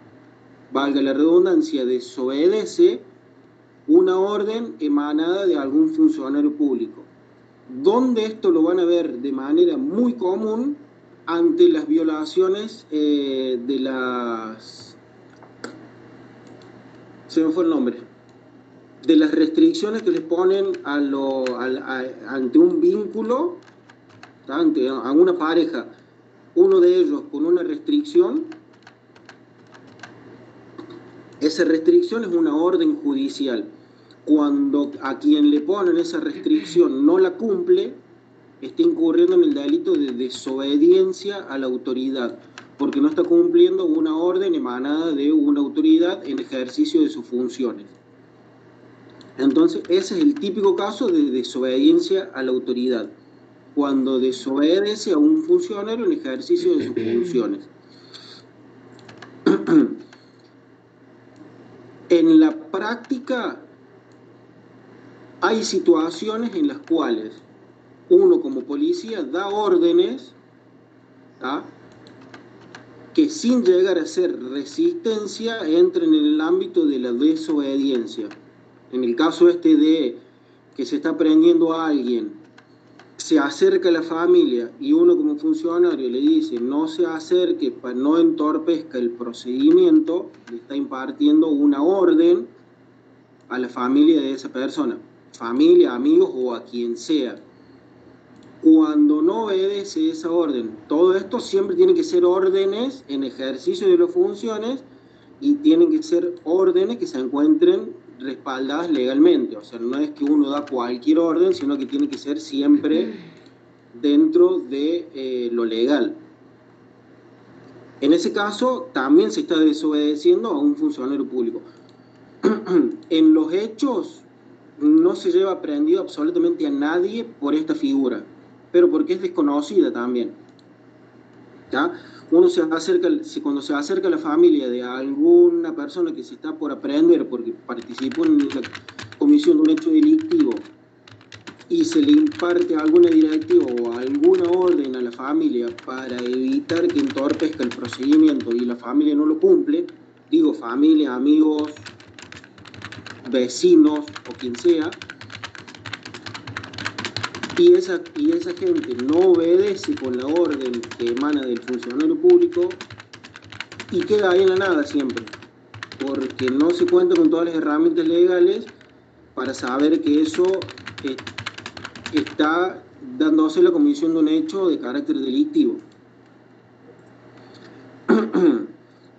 valga la redundancia, desobedece una orden emanada de algún funcionario público. Donde esto lo van a ver de manera muy común ante las violaciones de las... se me fue el nombre. De las restricciones que les ponen ante un vínculo, ante a una pareja, uno de ellos con una restricción, esa restricción es una orden judicial. Cuando a quien le ponen esa restricción no la cumple, está incurriendo en el delito de desobediencia a la autoridad, porque no está cumpliendo una orden emanada de una autoridad en ejercicio de sus funciones. Entonces, ese es el típico caso de desobediencia a la autoridad, cuando desobedece a un funcionario en ejercicio de sus funciones. En la práctica, hay situaciones en las cuales uno como policía da órdenes, ¿tá?, que sin llegar a ser resistencia entren en el ámbito de la desobediencia. En el caso este de que se está prendiendo a alguien, se acerca a la familia y uno como funcionario le dice no se acerque para no entorpezca el procedimiento, le está impartiendo una orden a la familia de esa persona, familia, amigos o a quien sea. Cuando no obedece esa orden, todo esto siempre tiene que ser órdenes en ejercicio de las funciones y tienen que ser órdenes que se encuentren respaldadas legalmente. O sea, no es que uno da cualquier orden, sino que tiene que ser siempre dentro de lo legal. En ese caso, también se está desobedeciendo a un funcionario público. En los hechos, no se lleva prendido absolutamente a nadie por esta figura, pero porque es desconocida también. ¿Ya? Uno cuando se acerca a la familia de alguna persona que se está por aprender porque participó en la comisión de un hecho delictivo y se le imparte alguna directiva o alguna orden a la familia para evitar que entorpezca el procedimiento y la familia no lo cumple, digo familia, amigos, vecinos o quien sea, y esa gente no obedece con la orden que emana del funcionario público y queda ahí en la nada siempre, porque no se cuenta con todas las herramientas legales para saber que eso está dándose la comisión de un hecho de carácter delictivo.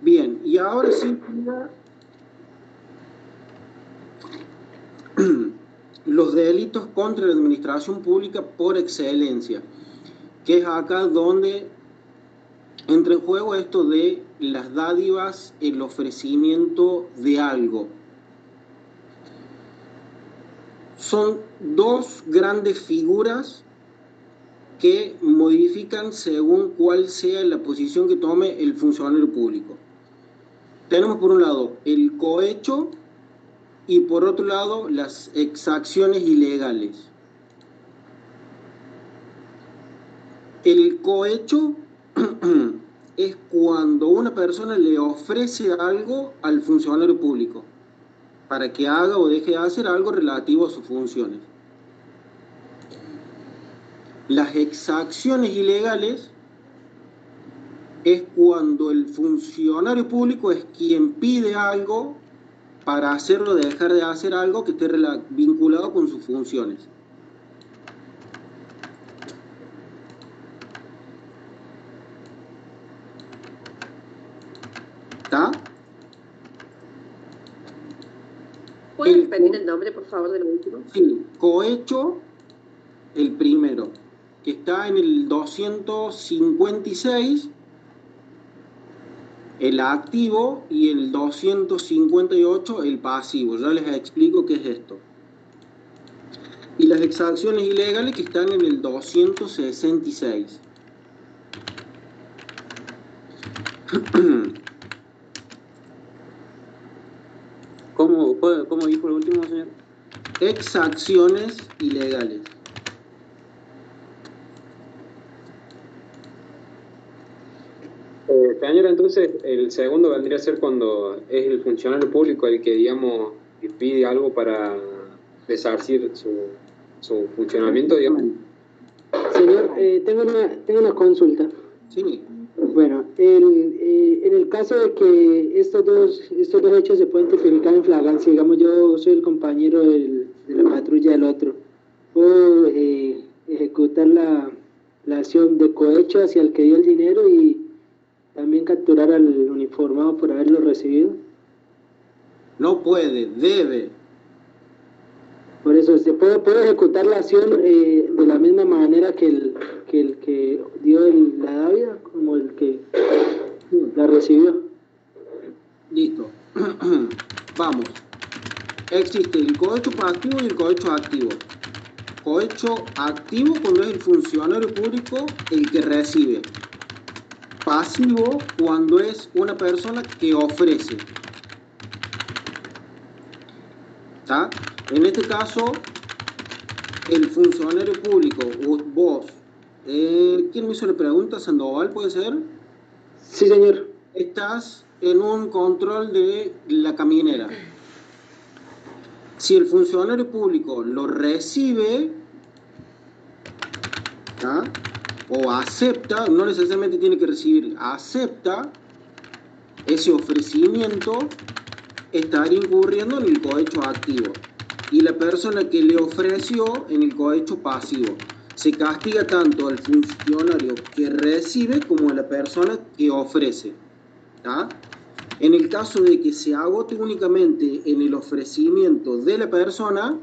Bien, y ahora sí, los delitos contra la administración pública por excelencia, que es acá donde entra en juego esto de las dádivas, el ofrecimiento de algo. Son dos grandes figuras que modifican según cuál sea la posición que tome el funcionario público. Tenemos por un lado el cohecho y por otro lado las exacciones ilegales. El cohecho es cuando una persona le ofrece algo al funcionario público para que haga o deje de hacer algo relativo a sus funciones. Las exacciones ilegales es cuando el funcionario público es quien pide algo para hacerlo o dejar de hacer algo que esté vinculado con sus funciones. ¿Está? ¿Puedes repetir el nombre, por favor, del último? Sí, cohecho, el primero, que está en el 256, el activo, y el 258, el pasivo. Ya les explico qué es esto. Y las exacciones ilegales que están en el 266. ¿Cómo dijo el último, señor? Exacciones ilegales. Señora, entonces el segundo vendría a ser cuando es el funcionario público el que, digamos, pide algo para resarcir su funcionamiento, digamos. Señor, tengo una consulta. Sí. Bueno, en el caso de que estos dos hechos se pueden tipificar en flagrancia, digamos, yo soy el compañero de la patrulla del otro, puedo ejecutar la acción de cohecho hacia el que dio el dinero y también capturar al uniformado por haberlo recibido. No puede, debe. Por eso, ¿se puede ejecutar la acción de la misma manera que el que dio la dávida, como el que la recibió? Listo. Vamos. Existe el cohecho pasivo y el cohecho activo. Cohecho activo cuando es el funcionario público el que recibe. Pasivo cuando es una persona que ofrece. ¿Está? En este caso, el funcionario público, vos, ¿quién me hizo la pregunta? ¿Sandoval puede ser? Sí, señor. Estás en un control de la caminera. Si el funcionario público lo recibe, ¿tá? O acepta, no necesariamente tiene que recibir, acepta ese ofrecimiento, estaría incurriendo en el cohecho activo. Y la persona que le ofreció en el cohecho pasivo. Se castiga tanto al funcionario que recibe como a la persona que ofrece. ¿Tá? En el caso de que se agote únicamente en el ofrecimiento de la persona,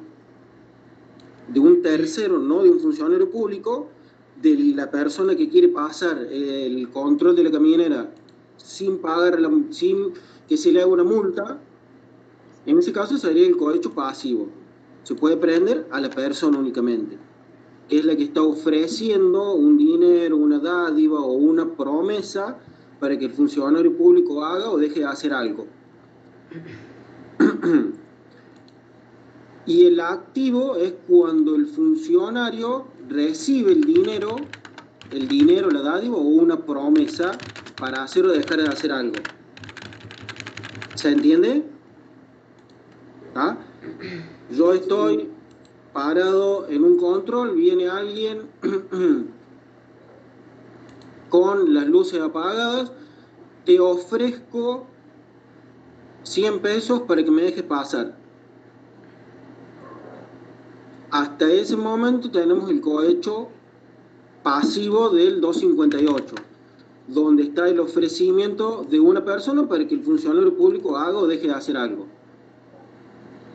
de un tercero, no de un funcionario público, de la persona que quiere pasar el control de la camionera sin sin que se le haga una multa, en ese caso sería el cohecho pasivo. Se puede prender a la persona únicamente, que es la que está ofreciendo un dinero, una dádiva o una promesa para que el funcionario público haga o deje de hacer algo. Y el activo es cuando el funcionario recibe el dinero, la dádiva o una promesa para hacer o dejar de hacer algo. ¿Se entiende? ¿Ah? Yo estoy parado en un control, viene alguien con las luces apagadas, te ofrezco 100 pesos para que me dejes pasar. Hasta ese momento tenemos el cohecho pasivo del 258, donde está el ofrecimiento de una persona para que el funcionario público haga o deje de hacer algo.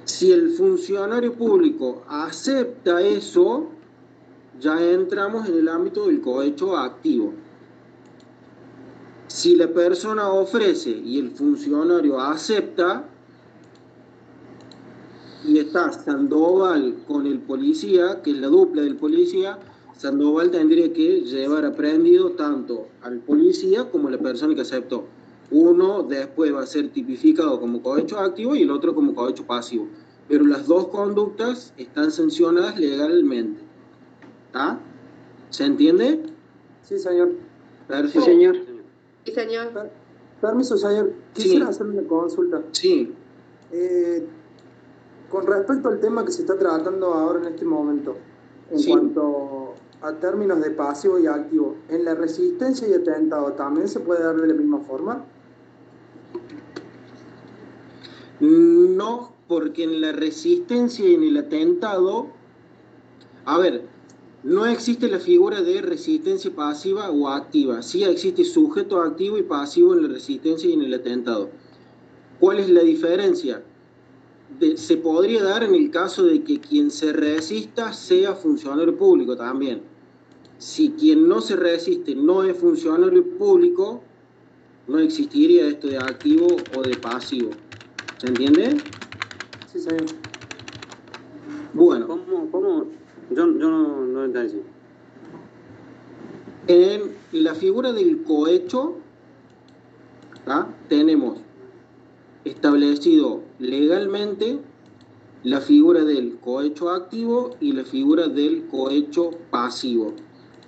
Si el funcionario público acepta eso, ya entramos en el ámbito del cohecho activo. Si la persona ofrece y el funcionario acepta, y está Sandoval con el policía, que es la dupla del policía, Sandoval tendría que llevar aprendido tanto al policía como a la persona que aceptó. Uno después va a ser tipificado como cohecho activo y el otro como cohecho pasivo. Pero las dos conductas están sancionadas legalmente. ¿Está? ¿Se entiende? Sí, señor. Perfecto. Sí, señor. Sí, señor. Permiso, señor. Quisiera Sí. hacer una consulta. Sí. Con respecto al tema que se está tratando ahora en este momento, en Sí. cuanto a términos de pasivo y activo, ¿en la resistencia y atentado también se puede dar de la misma forma? No, porque en la resistencia y en el atentado, a ver, no existe la figura de resistencia pasiva o activa. Sí existe sujeto activo y pasivo en la resistencia y en el atentado. ¿Cuál es la diferencia? Se podría dar en el caso de que quien se resista sea funcionario público también. Si quien no se resiste no es funcionario público, no existiría esto de activo o de pasivo. ¿Se entiende? Sí, señor. Bueno, ¿Cómo? Yo no entendí. en la figura del cohecho, ¿tá? Tenemos establecido legalmente la figura del cohecho activo y la figura del cohecho pasivo.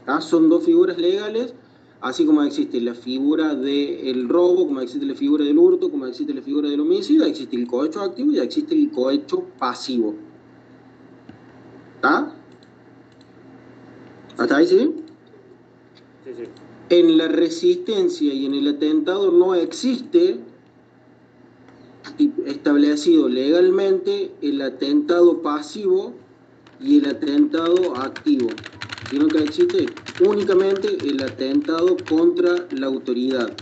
¿Tá? Son dos figuras legales, así como existe la figura del robo, como existe la figura del hurto, como existe la figura del homicidio, existe el cohecho activo y existe el cohecho pasivo. ¿Está? ¿Hasta ahí sí? Sí, sí. En la resistencia y en el atentado no existe establecido legalmente el atentado pasivo y el atentado activo, sino que existe únicamente el atentado contra la autoridad.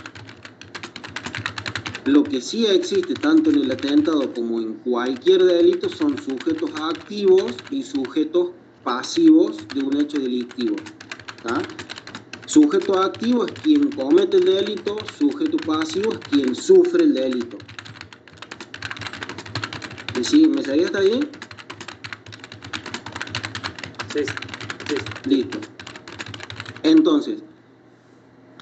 Lo que sí existe tanto en el atentado como en cualquier delito son sujetos activos y sujetos pasivos de un hecho delictivo. ¿Tá? Sujeto activo es quien comete el delito, sujeto pasivo es quien sufre el delito. ¿Y sí? ¿Me seguía hasta ahí? Sí, sí. Listo. Entonces,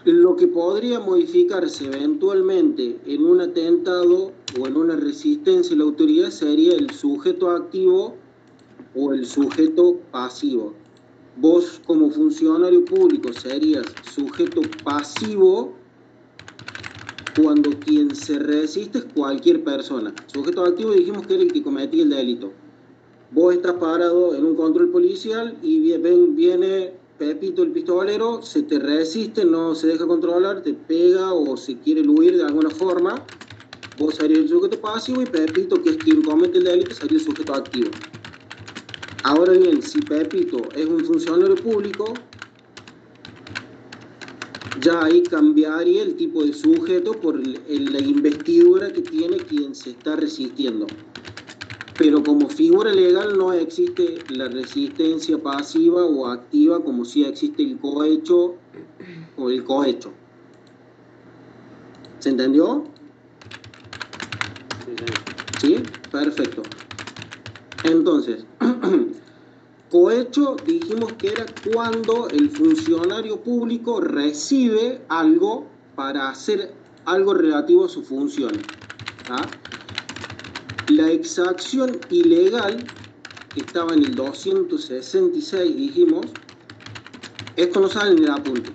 lo que podría modificarse eventualmente en un atentado o en una resistencia a la autoridad sería el sujeto activo o el sujeto pasivo. Vos, como funcionario público, serías sujeto pasivo cuando quien se resiste es cualquier persona. Sujeto activo dijimos que era el que cometía el delito. Vos estás parado en un control policial y viene Pepito el pistolero, se te resiste, no se deja controlar, te pega o se quiere huir de alguna forma. Vos serías el sujeto pasivo y Pepito, que es quien comete el delito, sería el sujeto activo. Ahora bien, si Pepito es un funcionario público, ya ahí cambiaría el tipo de sujeto por la investidura que tiene quien se está resistiendo. Pero como figura legal no existe la resistencia pasiva o activa como si existe el cohecho o el cohecho. ¿Se entendió? ¿Sí? Perfecto. Entonces, cohecho dijimos que era cuando el funcionario público recibe algo para hacer algo relativo a su función. ¿Ah? La exacción ilegal que estaba en el 266, dijimos, esto no sale en el apunte.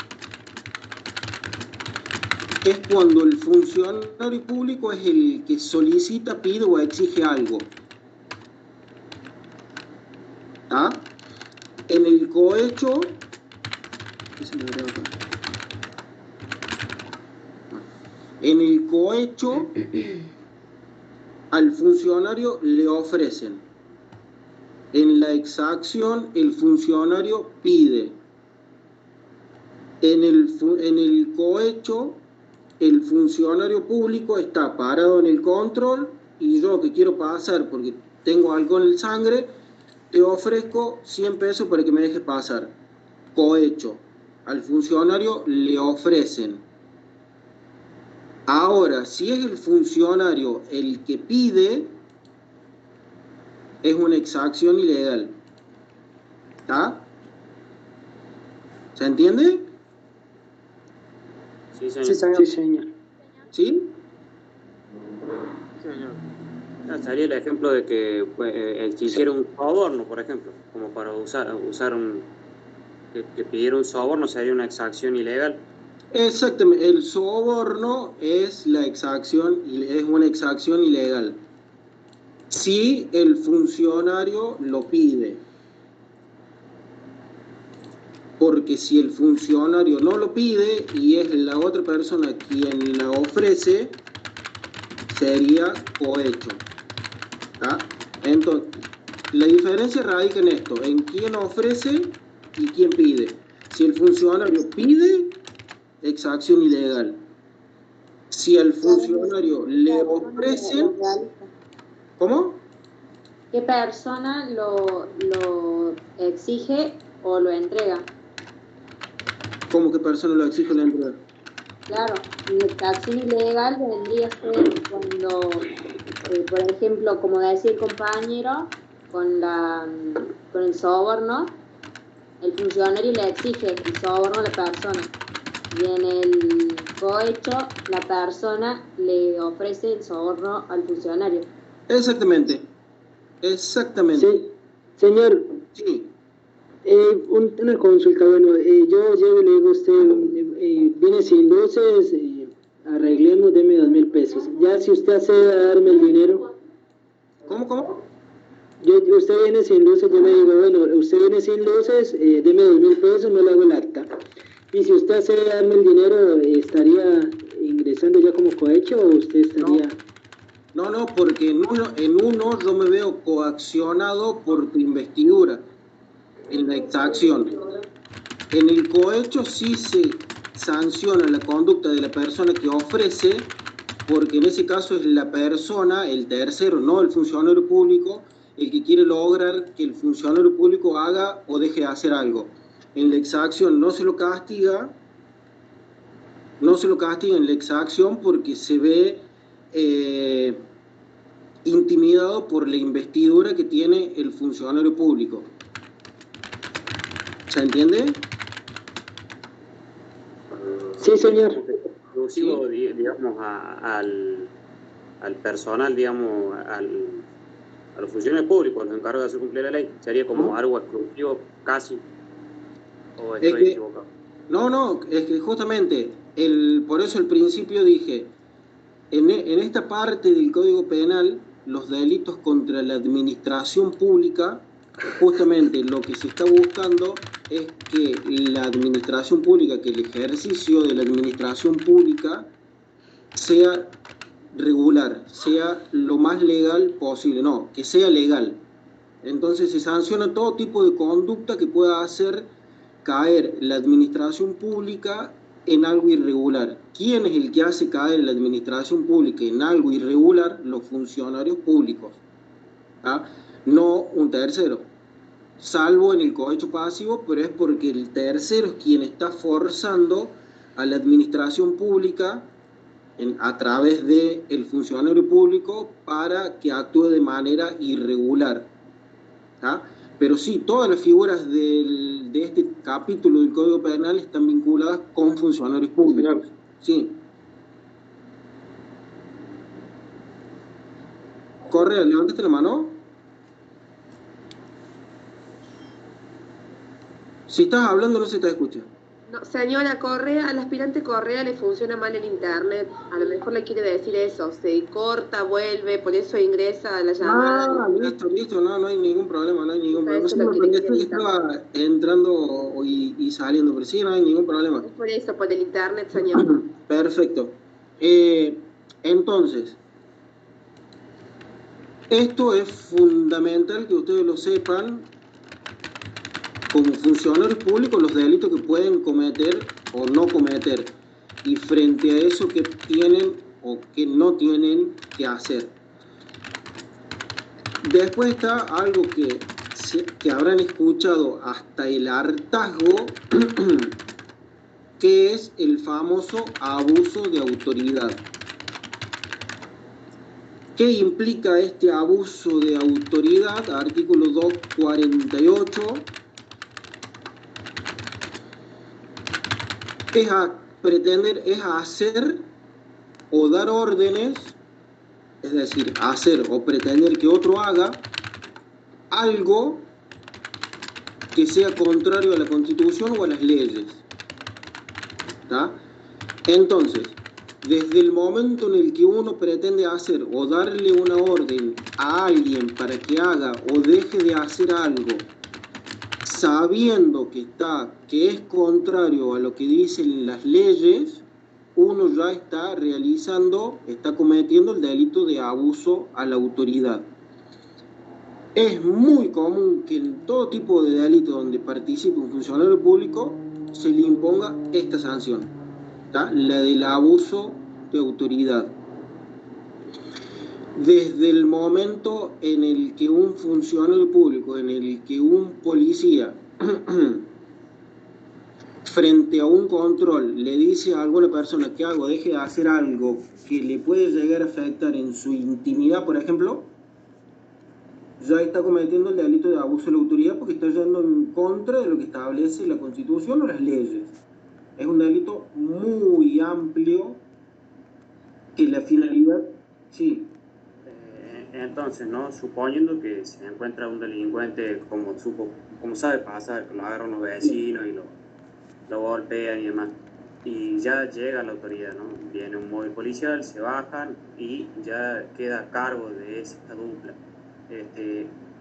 Es cuando el funcionario público es el que solicita, pide o exige algo. ¿Ah? En el cohecho, al funcionario le ofrecen. En la exacción, el funcionario pide. En el cohecho, el funcionario público está parado en el control y yo que quiero pasar porque tengo algo en la sangre, te ofrezco 100 pesos para que me dejes pasar. Cohecho. Al funcionario le ofrecen. Ahora, si es el funcionario el que pide, es una exacción ilegal. ¿Está? ¿Se entiende? Sí, señor. Sí, señor. Sí, señor. ¿Sí? Sería el ejemplo de que exigiera un soborno, por ejemplo, como para usar que pidiera un soborno sería una exacción ilegal. Exactamente, el soborno es una exacción ilegal. Si el funcionario lo pide. Porque si el funcionario no lo pide y es la otra persona quien la ofrece, sería cohecho. ¿Tá? Entonces, la diferencia radica en esto, en quién ofrece y quién pide. Si el funcionario pide, exacción ilegal. Si el funcionario le ofrece... ¿Cómo? ¿Qué persona lo exige o lo entrega? ¿Cómo que persona lo exige o lo entrega? Claro, la exacción ilegal vendría a ser cuando, por ejemplo, como decía el compañero, con el soborno, el funcionario le exige el soborno a la persona. Y en el cohecho, la persona le ofrece el soborno al funcionario. Exactamente. Sí, señor. Sí. Una consulta, bueno, yo llego y le digo a usted, viene sin luces, arreglemos, deme 2,000 pesos. Ya si usted accede a darme el dinero. ¿Cómo? Usted viene sin luces, yo le digo, bueno, usted viene sin luces, deme 2,000 pesos, no le hago el acta. Y si usted accede a darme el dinero, ¿estaría ingresando ya como cohecho o usted estaría...? No, porque en uno yo me veo coaccionado por tu investidura, en la exacción. En el cohecho sí se sanciona la conducta de la persona que ofrece, porque en ese caso es la persona, el tercero, no el funcionario público, el que quiere lograr que el funcionario público haga o deje de hacer algo. En la exacción no se lo castiga en la exacción porque se ve intimidado por la investidura que tiene el funcionario público. ¿Se entiende? Sí, señor. Exclusivo, digamos, al personal, digamos, a los funcionarios públicos, los encargados de hacer cumplir la ley, sería como algo exclusivo casi, o estoy equivocado. No, es que justamente, por eso al principio dije, en esta parte del Código Penal, los delitos contra la administración pública, justamente lo que se está buscando es que la administración pública, que el ejercicio de la administración pública sea regular, sea lo más legal posible, no, que sea legal. Entonces se sanciona todo tipo de conducta que pueda hacer caer la administración pública en algo irregular. ¿Quién es el que hace caer la administración pública en algo irregular? Los funcionarios públicos. ¿Ah? No un tercero. Salvo en el cohecho pasivo, pero es porque el tercero es quien está forzando a la administración pública a través del funcionario público para que actúe de manera irregular. ¿Ah? Pero sí, todas las figuras de este capítulo del Código Penal están vinculadas con funcionarios públicos. Sí. Correa, levantaste la mano. Si estás hablando no se te escucha. No, señora Correa, al aspirante Correa le funciona mal el internet. A lo mejor le quiere decir eso. Se corta, vuelve, por eso ingresa a la llamada. Listo, no hay ningún problema, no hay ningún problema. Eso Sí, lo me quiere pareció que estaba entrando y saliendo, pero sí, no hay ningún problema. Es por eso, por el internet, señor. Perfecto. Entonces, esto es fundamental que ustedes lo sepan. Como funcionarios públicos, los delitos que pueden cometer o no cometer, y frente a eso que tienen o que no tienen que hacer. Después está algo que habrán escuchado hasta el hartazgo, que es el famoso abuso de autoridad. ¿Qué implica este abuso de autoridad? Artículo 248. Es hacer o dar órdenes, es decir, hacer o pretender que otro haga algo que sea contrario a la Constitución o a las leyes. ¿Tá? Entonces, desde el momento en el que uno pretende hacer o darle una orden a alguien para que haga o deje de hacer algo, sabiendo que es contrario a lo que dicen las leyes, uno ya está cometiendo el delito de abuso a la autoridad. Es muy común que en todo tipo de delito donde participe un funcionario público se le imponga esta sanción, ¿tá? La del abuso de autoridad. Desde el momento en el que un funcionario público, en el que un policía, frente a un control, le dice a alguna persona que algo deje de hacer algo que le puede llegar a afectar en su intimidad, por ejemplo, ya está cometiendo el delito de abuso de la autoridad porque está yendo en contra de lo que establece la Constitución o las leyes. Es un delito muy amplio que la finalidad... Sí. Entonces, ¿no? Suponiendo que se encuentra un delincuente como sabe pasar, que lo agarran los vecinos y lo golpean y demás, y ya llega la autoridad, ¿no? Viene un móvil policial, se bajan y ya queda a cargo de esta dupla.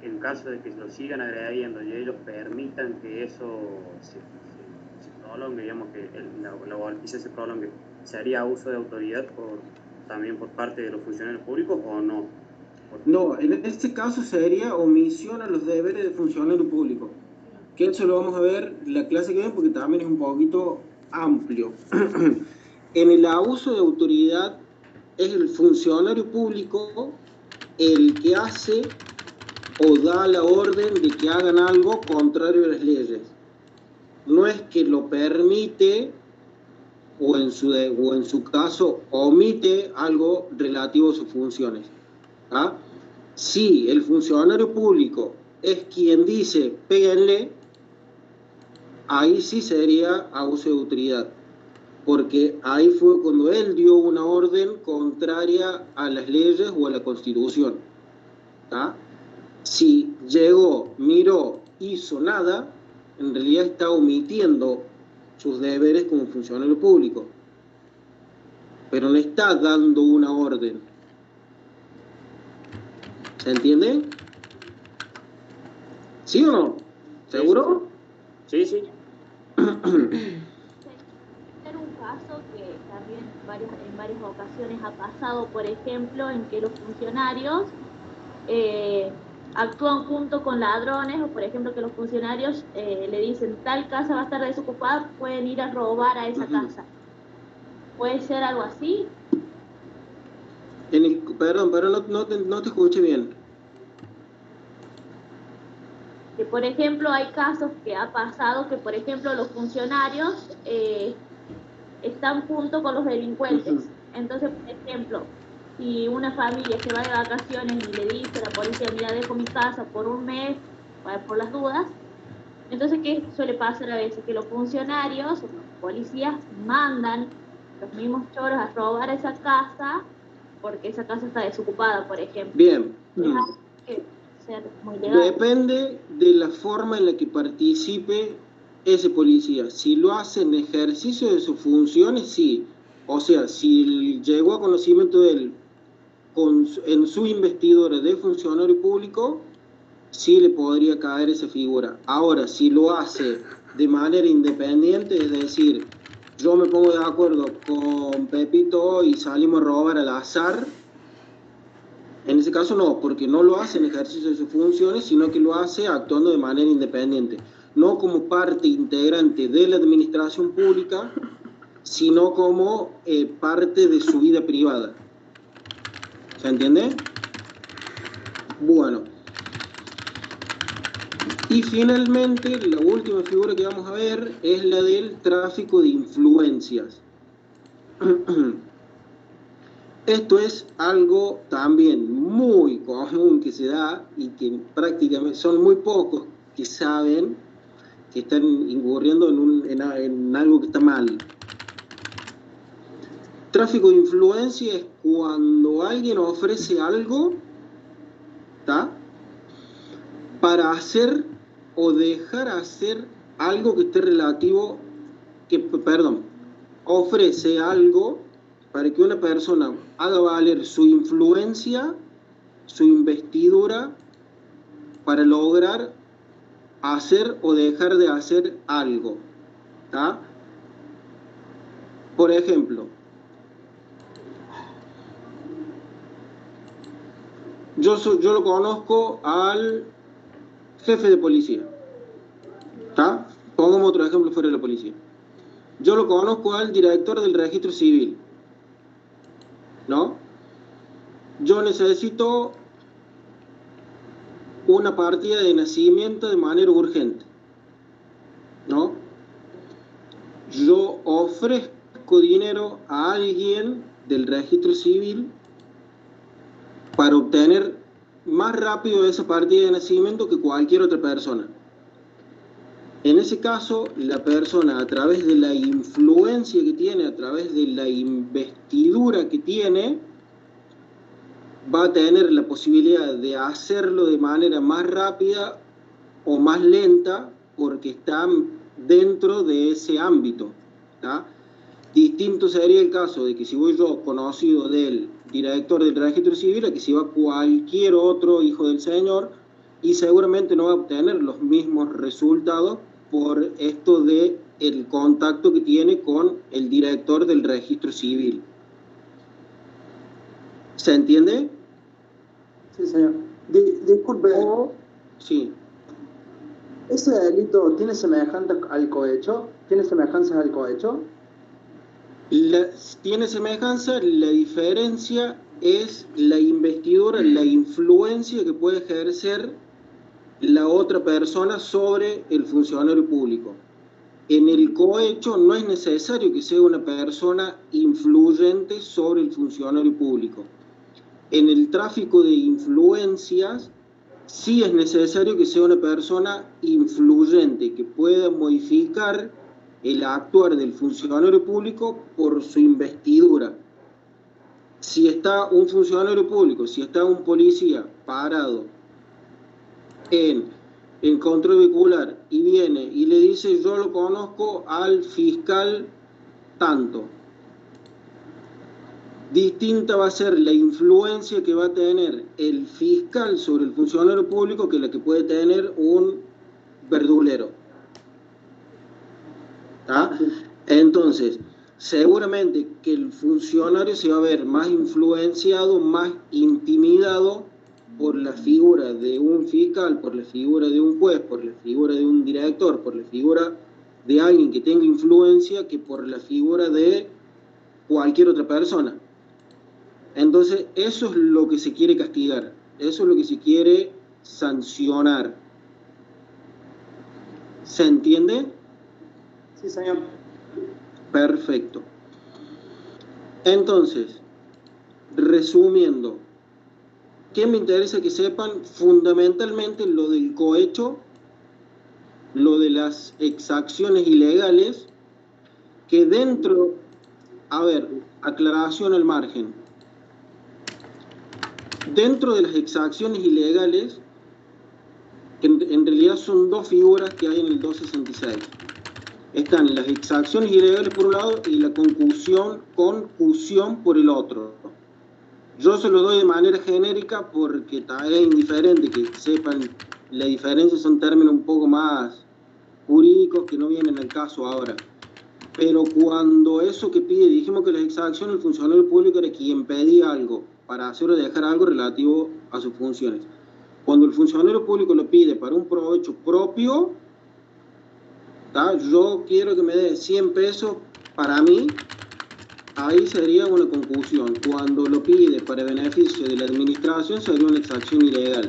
En caso de que lo sigan agrediendo y ellos permitan que eso se prolongue, digamos que la golpiza se prolongue, ¿sería abuso de autoridad también por parte de los funcionarios públicos o no? No, en este caso sería omisión a los deberes de funcionario público, que eso lo vamos a ver en la clase que viene porque también es un poquito amplio. En el abuso de autoridad es el funcionario público el que hace o da la orden de que hagan algo contrario a las leyes. No es que lo permite o en su caso omite algo relativo a sus funciones. ¿Ah? Si el funcionario público es quien dice péguenle, ahí sí sería abuso de autoridad, porque ahí fue cuando él dio una orden contraria a las leyes o a la Constitución. ¿Ah? Si llegó, miró, hizo nada, en realidad está omitiendo sus deberes como funcionario público, pero no está dando una orden. ¿Se entiende? ¿Sí o no? ¿Seguro? Sí, sí. Tener un caso que también en varias ocasiones ha pasado, por ejemplo, en que los funcionarios actúan junto con ladrones, o por ejemplo que los funcionarios le dicen tal casa va a estar desocupada, pueden ir a robar a esa casa. ¿Puede ser algo así? Perdón, pero no te escuché bien. Que por ejemplo hay casos que ha pasado que por ejemplo los funcionarios están junto con los delincuentes. Entonces, por ejemplo, si una familia se va de vacaciones y le dice a la policía, mira, dejo mi casa por un mes, por las dudas, entonces ¿qué suele pasar a veces? Que los funcionarios, los policías, mandan los mismos choros a robar esa casa porque esa casa está desocupada, por ejemplo. Bien. Es algo que sea muy legal. Depende de la forma en la que participe ese policía, si lo hace en ejercicio de sus funciones, sí. O sea, si llegó a conocimiento de él en su investidura de funcionario público, sí le podría caer esa figura. Ahora, si lo hace de manera independiente, es decir, yo me pongo de acuerdo con Pepito y salimos a robar al azar, en ese caso no, porque no lo hace en ejercicio de sus funciones, sino que lo hace actuando de manera independiente, no como parte integrante de la administración pública, sino como parte de su vida privada. ¿Se entiende? Bueno. Y finalmente, la última figura que vamos a ver es la del tráfico de influencias. Esto es algo también muy común que se da y que prácticamente son muy pocos que saben que están incurriendo en algo que está mal. Tráfico de influencia es cuando alguien ofrece algo, ¿tá?, para hacer o dejar hacer algo que esté relativo, ofrece algo para que una persona haga valer su influencia, su investidura, para lograr hacer o dejar de hacer algo, ¿tá? Por ejemplo, yo lo conozco al jefe de policía, ¿tá? Pongamos otro ejemplo fuera de la policía. Yo lo conozco al director del registro civil, ¿no? Yo necesito una partida de nacimiento de manera urgente, ¿no? Yo ofrezco dinero a alguien del registro civil para obtener más rápido esa partida de nacimiento que cualquier otra persona. En ese caso, la persona, a través de la influencia que tiene, a través de la investidura que tiene, va a tener la posibilidad de hacerlo de manera más rápida o más lenta porque está dentro de ese ámbito, ¿tá? Distinto sería el caso de que si voy yo conocido del director del registro civil a que si va cualquier otro hijo del señor, y seguramente no va a obtener los mismos resultados por esto de el contacto que tiene con el director del registro civil. ¿Se entiende? Sí, señor. Disculpe. Sí. ¿Ese delito tiene semejanzas al cohecho? ¿Tiene semejanzas al cohecho? Tiene semejanza, la diferencia es la investidura, la influencia que puede ejercer la otra persona sobre el funcionario público. En el cohecho no es necesario que sea una persona influyente sobre el funcionario público. En el tráfico de influencias sí es necesario que sea una persona influyente, que pueda modificar el actuar del funcionario público por su investidura. Si está un funcionario público, si está un policía parado en control vehicular y viene y le dice yo lo conozco al fiscal tanto, distinta va a ser la influencia que va a tener el fiscal sobre el funcionario público que la que puede tener un verdulero. ¿Tá? Entonces, seguramente que el funcionario se va a ver más influenciado, más intimidado por la figura de un fiscal, por la figura de un juez, por la figura de un director, por la figura de alguien que tenga influencia, que por la figura de cualquier otra persona. Entonces, eso es lo que se quiere castigar, eso es lo que se quiere sancionar. ¿Se entiende? Sí, señor. Perfecto. Entonces, resumiendo, ¿qué me interesa que sepan? Fundamentalmente lo del cohecho, lo de las exacciones ilegales, que dentro, a ver, aclaración al margen, dentro de las exacciones ilegales que en realidad son dos figuras que hay en el 266. Están las exacciones ilegales por un lado y la concusión por el otro. Yo se lo doy de manera genérica porque es indiferente que sepan la diferencia, son términos un poco más jurídicos que no vienen al caso ahora. Pero cuando eso que pide, dijimos que las exacciones, el funcionario público era quien pedía algo para hacer o dejar algo relativo a sus funciones. Cuando el funcionario público lo pide para un provecho propio, ¿tá? Yo quiero que me dé 100 pesos para mí, ahí sería una concusión. Cuando lo pide para beneficio de la administración, sería una exacción ilegal.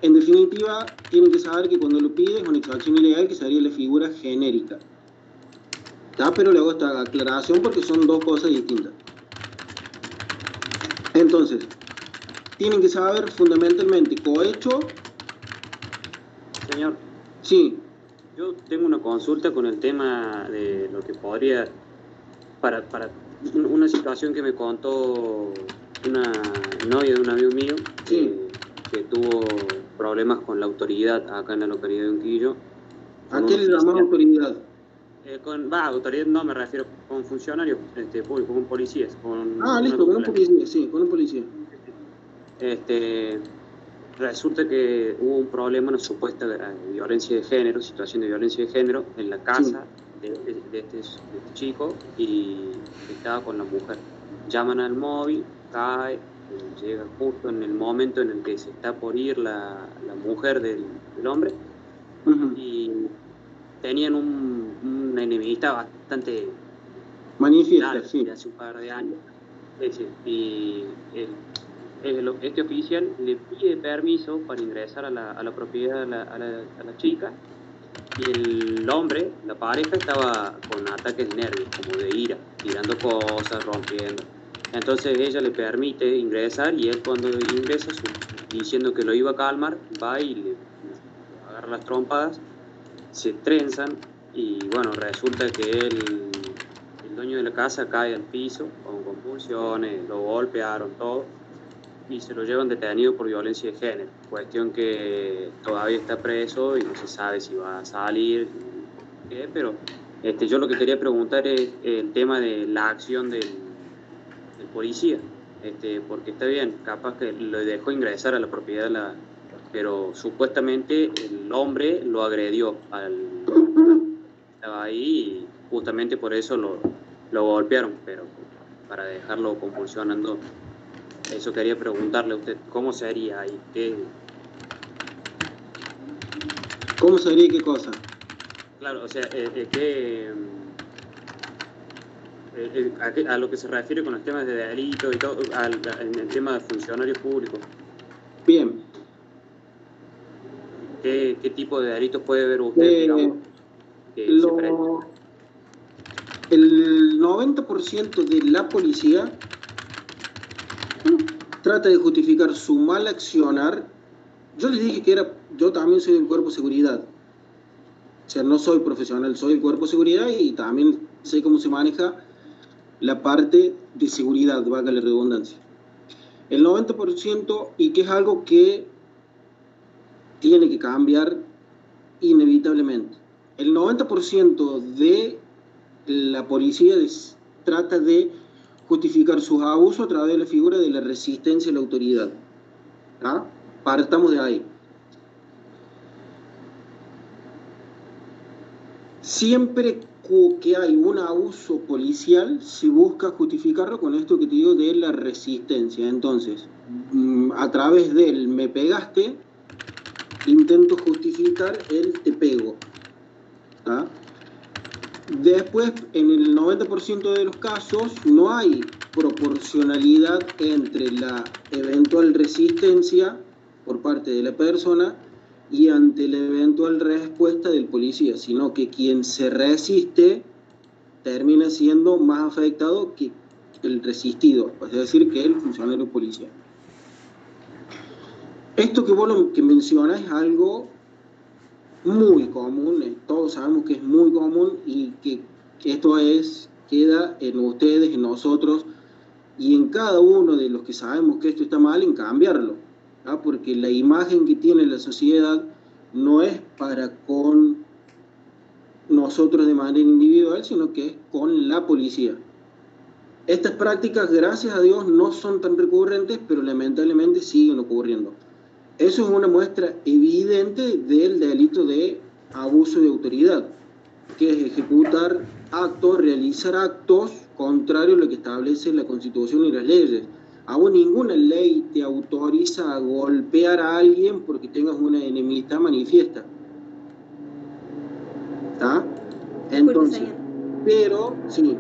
En definitiva, tienen que saber que cuando lo pide es una exacción ilegal, que sería la figura genérica. ¿Tá? Pero le hago esta aclaración porque son dos cosas distintas. Entonces, tienen que saber fundamentalmente cohecho. Señor. Sí. Yo tengo una consulta con el tema de lo que podría, para una situación que me contó una novia de un amigo mío, sí, que tuvo problemas con la autoridad acá en la localidad de Unquillo. ¿A qué le llamamos autoridad? Autoridad no me refiero con funcionarios públicos, con policías. Listo, con un policía, sí, con un policía. Resulta que hubo un problema, una supuesta violencia de género, situación de violencia de género en la casa de este chico, y estaba con la mujer. Llaman al móvil, cae, llega justo en el momento en el que se está por ir la mujer del hombre, y tenían una enemistad bastante manifiesta, sí, de hace un par de años. Y este oficial le pide permiso para ingresar a la propiedad a la chica, y el hombre, la pareja, estaba con ataques de nervios, como de ira, tirando cosas, rompiendo. Entonces ella le permite ingresar, y él, cuando ingresa, diciendo que lo iba a calmar, va y le agarra las trompadas, se trenzan, y bueno, resulta que el dueño de la casa cae al piso con convulsiones, lo golpearon, todo, y se lo llevan detenido por violencia de género. Cuestión que todavía está preso y no se sabe si va a salir, pero yo lo que quería preguntar es el tema de la acción del policía, porque está bien, capaz que lo dejó ingresar a la propiedad, pero supuestamente el hombre lo agredió estaba ahí, y justamente por eso lo golpearon, pero para dejarlo convulsionando. Eso quería preguntarle a usted, ¿cómo sería ahí? ¿Cómo sería qué cosa? Claro, o sea, a lo que se refiere con los temas de delito y todo, en el tema de funcionarios públicos. Bien. ¿Qué tipo de delitos puede ver usted, digamos? El 90% de la policía trata de justificar su mal accionar. Yo les dije que yo también soy del cuerpo de seguridad. O sea, no soy profesional, soy del cuerpo de seguridad y también sé cómo se maneja la parte de seguridad, valga la redundancia. El 90%, y que es algo que tiene que cambiar inevitablemente. El 90% de la policía trata de justificar sus abusos a través de la figura de la resistencia a la autoridad. ¿Ah? Partamos de ahí. Siempre que hay un abuso policial, se busca justificarlo con esto que te digo de la resistencia. Entonces, a través del me pegaste, intento justificar el te pego. ¿Ah? Después, en el 90% de los casos, no hay proporcionalidad entre la eventual resistencia por parte de la persona y ante la eventual respuesta del policía, sino que quien se resiste termina siendo más afectado que el resistido, es decir, que el funcionario policial. Esto que vos lo que mencionas es algo muy común, todos sabemos que es muy común y que esto queda en ustedes, en nosotros y en cada uno de los que sabemos que esto está mal, en cambiarlo, ¿ah? Porque la imagen que tiene la sociedad no es para con nosotros de manera individual, sino que es con la policía. Estas prácticas, gracias a Dios, no son tan recurrentes, pero lamentablemente siguen ocurriendo. Eso es una muestra evidente del delito de abuso de autoridad, que es ejecutar actos, realizar actos contrarios a lo que establece la Constitución y las leyes. A vos ninguna ley te autoriza a golpear a alguien porque tengas una enemistad manifiesta. ¿Está? Entonces, pero, sí.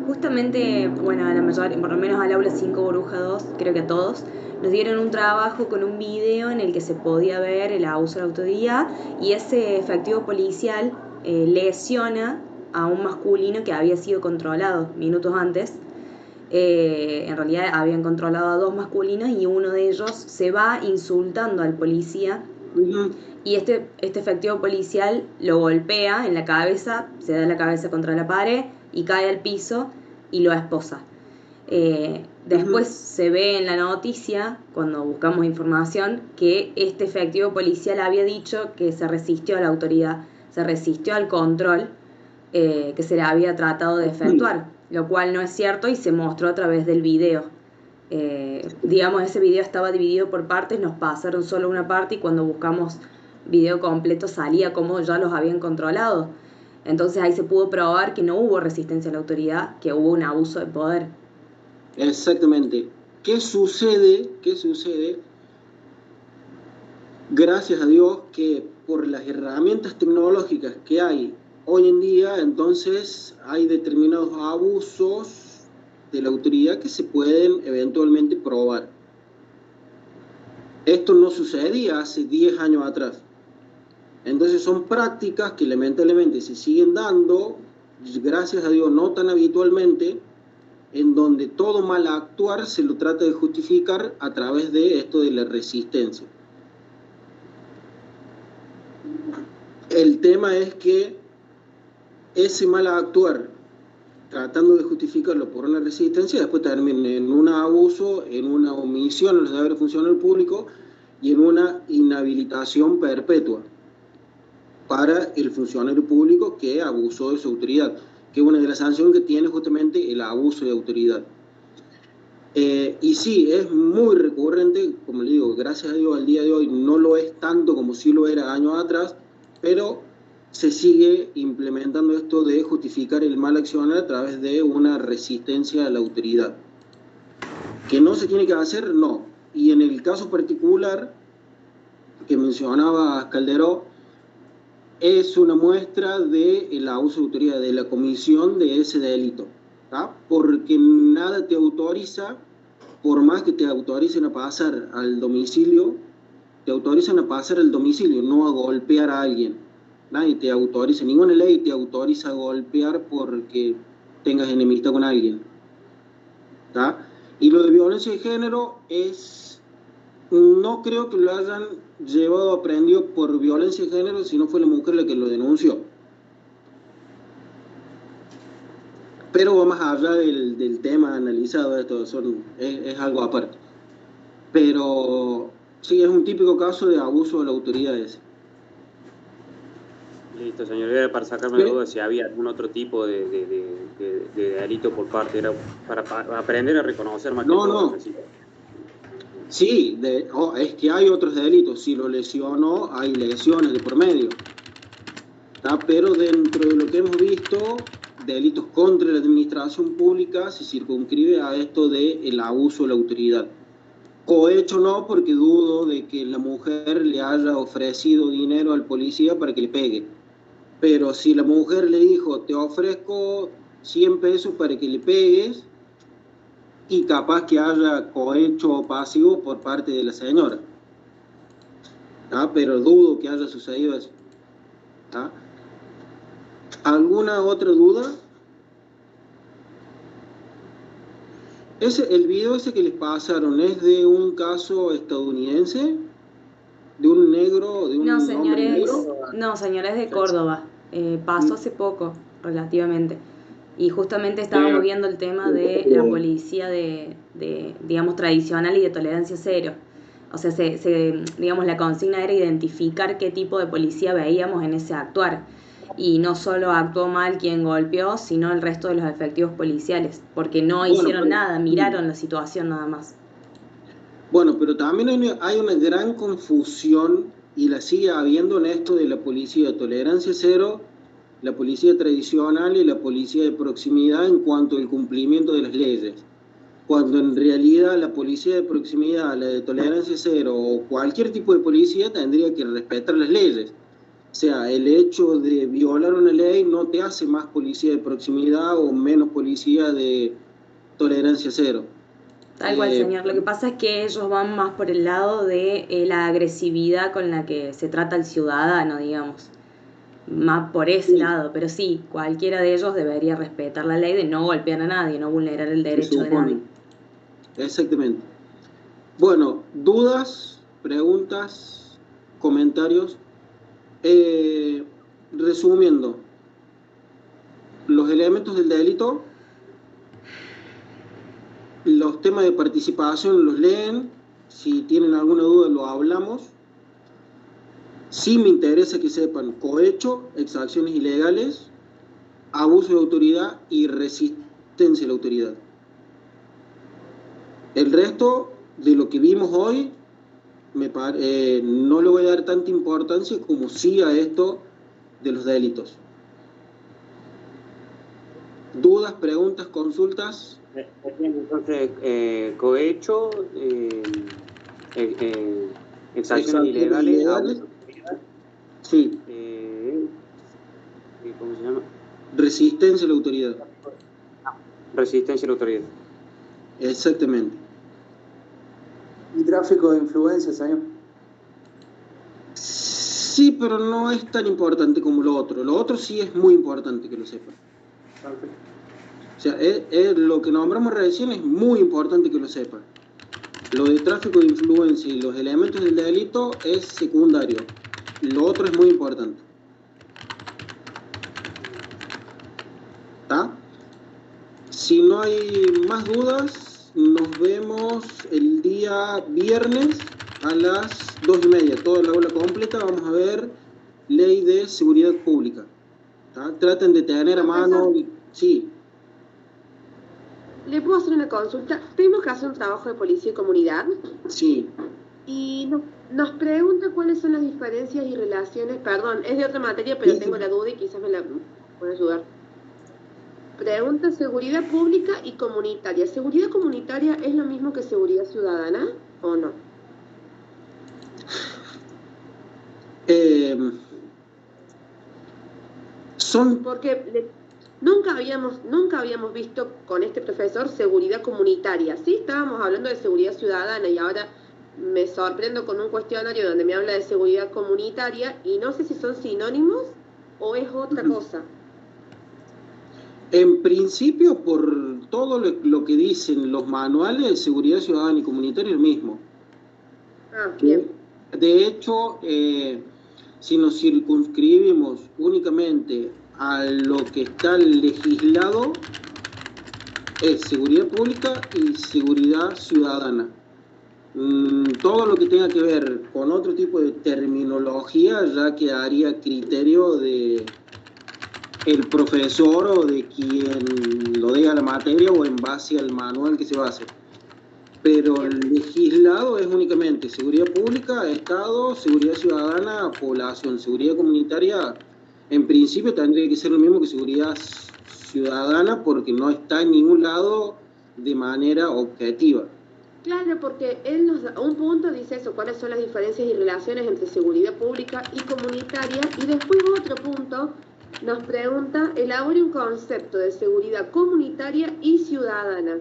Justamente, bueno, a la mayoría, por lo menos al aula 5 Bruja 2, creo que a todos, nos dieron un trabajo con un video en el que se podía ver el abuso de la autoridad y ese efectivo policial lesiona a un masculino que había sido controlado minutos antes. En realidad habían controlado a 2 masculinos y uno de ellos se va insultando al policía. Y este efectivo policial lo golpea en la cabeza, se da la cabeza contra la pared y cae al piso y lo esposa. Después se ve en la noticia, cuando buscamos información, que este efectivo policial había dicho que se resistió a la autoridad, se resistió al control que se le había tratado de efectuar, lo cual no es cierto y se mostró a través del video. Digamos, ese video estaba dividido por partes, nos pasaron solo una parte y cuando buscamos video completo salía como ya los habían controlado. Entonces ahí se pudo probar que no hubo resistencia a la autoridad, que hubo un abuso de poder. Exactamente. ¿Qué sucede? Gracias a Dios que por las herramientas tecnológicas que hay hoy en día, entonces hay determinados abusos de la autoridad que se pueden eventualmente probar. Esto no sucedía hace 10 años atrás. Entonces son prácticas que lamentablemente se siguen dando, gracias a Dios no tan habitualmente, en donde todo mal actuar se lo trata de justificar a través de esto de la resistencia. El tema es que ese mal actuar, tratando de justificarlo por una resistencia, después termina en un abuso, en una omisión en los deberes funcionarios públicos y en una inhabilitación perpetua para el funcionario público que abusó de su autoridad, que es una de las sanciones que tiene justamente el abuso de autoridad. Y sí, es muy recurrente, como le digo, gracias a Dios al día de hoy no lo es tanto como sí lo era años atrás, pero se sigue implementando esto de justificar el mal accionar a través de una resistencia a la autoridad. ¿Que no se tiene que hacer? No. Y en el caso particular que mencionaba Calderó, es una muestra del abuso de autoridad, de la comisión de ese delito, ¿tá? Porque nada te autoriza, por más que te autoricen a pasar al domicilio, te autorizan a pasar al domicilio, no a golpear a alguien. Nadie te autoriza, ninguna ley te autoriza a golpear porque tengas enemistad con alguien, ¿tá? Y lo de violencia de género es, no creo que lo hayan llevado aprendido por violencia de género, sino fue la mujer la que lo denunció. Pero va más allá del tema analizado, esto es algo aparte. Pero sí, es un típico caso de abuso de la autoridad ese. Listo, señor. Para sacarme la duda si había algún otro tipo de delito por parte, era para aprender a reconocer más que todo. Sí, es que hay otros delitos. Si lo lesionó, hay lesiones de por medio. ¿Tá? Pero dentro de lo que hemos visto, delitos contra la administración pública se circunscribe a esto del abuso de la autoridad. Cohecho no, porque dudo de que la mujer le haya ofrecido dinero al policía para que le pegue. Pero si la mujer le dijo, te ofrezco 100 pesos para que le pegues, y capaz que haya cohecho pasivo por parte de la señora. ¿Ah? Pero dudo que haya sucedido eso. ¿Ah? ¿Alguna otra duda? El video ese que les pasaron es de un caso estadounidense, de un negro, de un hombre negro. No, señores, de Córdoba. Pasó hace poco, relativamente. Y justamente estábamos viendo el tema de la policía digamos, tradicional y de tolerancia cero. O sea, digamos, la consigna era identificar qué tipo de policía veíamos en ese actuar. Y no solo actuó mal quien golpeó, sino el resto de los efectivos policiales, porque no hicieron nada, miraron la situación nada más. Bueno, pero también hay una gran confusión, y la sigue habiendo, en esto de la policía de tolerancia cero, la policía tradicional y la policía de proximidad en cuanto al cumplimiento de las leyes. Cuando en realidad la policía de proximidad, la de tolerancia cero o cualquier tipo de policía tendría que respetar las leyes. O sea, el hecho de violar una ley no te hace más policía de proximidad o menos policía de tolerancia cero. Tal cual, señor. Lo que pasa es que ellos van más por el lado de la agresividad con la que se trata al ciudadano, digamos. Más por ese lado, pero sí, cualquiera de ellos debería respetar la ley de no golpear a nadie, no vulnerar el derecho de nadie. Exactamente. Bueno, dudas, preguntas, comentarios. Resumiendo, los elementos del delito, los temas de participación los leen, si tienen alguna duda lo hablamos. Sí me interesa que sepan cohecho, exacciones ilegales, abuso de autoridad y resistencia a la autoridad. El resto de lo que vimos hoy no le voy a dar tanta importancia como sí a esto de los delitos. ¿Dudas, preguntas, consultas? Entonces, cohecho, exacciones ilegales, abuso. Sí. ¿Cómo se llama? Resistencia a la autoridad. Resistencia a la autoridad. Exactamente. ¿Y tráfico de influencias, señor? Sí, pero no es tan importante como lo otro. Lo otro sí es muy importante que lo sepan. Perfecto. O sea, lo que nombramos recién es muy importante que lo sepan. Lo de tráfico de influencia y los elementos del delito es secundario. Lo otro es muy importante. ¿Está? Si no hay más dudas, nos vemos el día viernes a las 2:30. Toda la aula completa. Vamos a ver ley de seguridad pública. ¿Está? Traten de tener a mano... Sí. ¿Le puedo hacer una consulta? Tuvimos que hacer un trabajo de policía y comunidad. Sí. Y nos pregunta cuáles son las diferencias y relaciones, perdón, es de otra materia, pero tengo la duda y quizás me la puede ayudar. Pregunta seguridad pública y comunitaria. ¿Seguridad comunitaria es lo mismo que seguridad ciudadana o no? Porque nunca habíamos visto con este profesor seguridad comunitaria. Sí, estábamos hablando de seguridad ciudadana y ahora me sorprendo con un cuestionario donde me habla de seguridad comunitaria y no sé si son sinónimos o es otra cosa. En principio, por todo lo que dicen los manuales, seguridad ciudadana y comunitaria es lo mismo. Ah, bien. De hecho, si nos circunscribimos únicamente a lo que está legislado, es seguridad pública y seguridad ciudadana. Todo lo que tenga que ver con otro tipo de terminología ya quedaría criterio de el profesor o de quien lo dé a la materia o en base al manual que se base. Pero el legislado es únicamente seguridad pública, Estado, seguridad ciudadana, población. Seguridad comunitaria, en principio, tendría que ser lo mismo que seguridad ciudadana porque no está en ningún lado de manera objetiva. Claro, porque él a un punto dice eso, cuáles son las diferencias y relaciones entre seguridad pública y comunitaria, y después otro punto nos pregunta, elabore un concepto de seguridad comunitaria y ciudadana.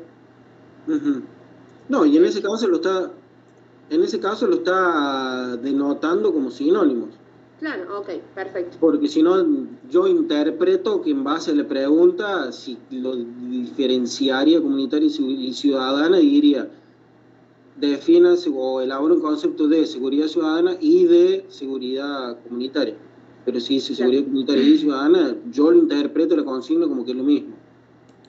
No, y en ese caso lo está denotando como sinónimos. Claro, ok, perfecto. Porque si no, yo interpreto que en base a la pregunta, si lo diferenciaría comunitaria y ciudadana, y diría, defínase o elabora un concepto de seguridad ciudadana y de seguridad comunitaria. Pero si dice seguridad comunitaria y ciudadana, yo lo interpreto, la consigno como que es lo mismo.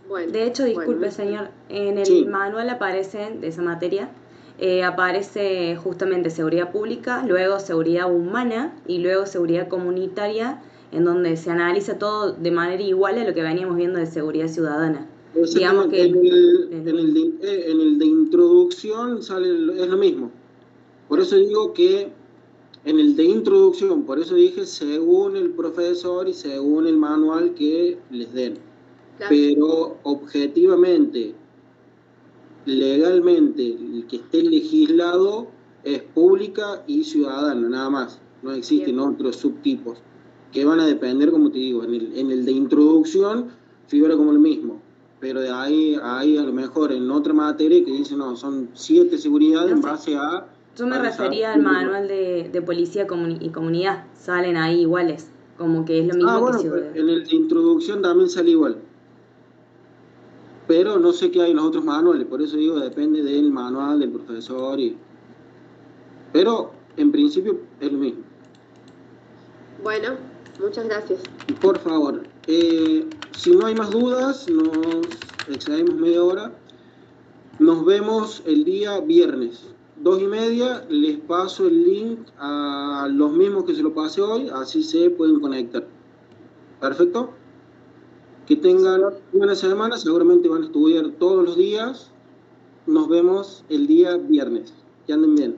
Bueno, de hecho, disculpe, señor, en el manual aparece de esa materia aparece justamente seguridad pública, luego seguridad humana y luego seguridad comunitaria, en donde se analiza todo de manera igual a lo que veníamos viendo de seguridad ciudadana. Digamos que en el de introducción es lo mismo. Por eso digo que en el de introducción, por eso dije según el profesor y según el manual que les den. Claro. Pero objetivamente, legalmente, el que esté legislado es pública y ciudadana, nada más. No existen otros subtipos que van a depender, como te digo, en el de introducción figura como lo mismo. Pero de ahí a lo mejor en otra materia que dice, no, son 7 seguridades en base a... Yo me refería al manual de policía y comunidad, salen ahí iguales, como que es lo mismo bueno, que ciudad. En el de introducción también sale igual. Pero no sé qué hay en los otros manuales, por eso digo, depende del manual, del profesor. Pero en principio es lo mismo. Bueno, muchas gracias. Por favor, si no hay más dudas, nos excedemos media hora. Nos vemos el día viernes, 2:30. Les paso el link a los mismos que se lo pasé hoy, así se pueden conectar. ¿Perfecto? Que tengan buena semana, seguramente van a estudiar todos los días. Nos vemos el día viernes. Que anden bien.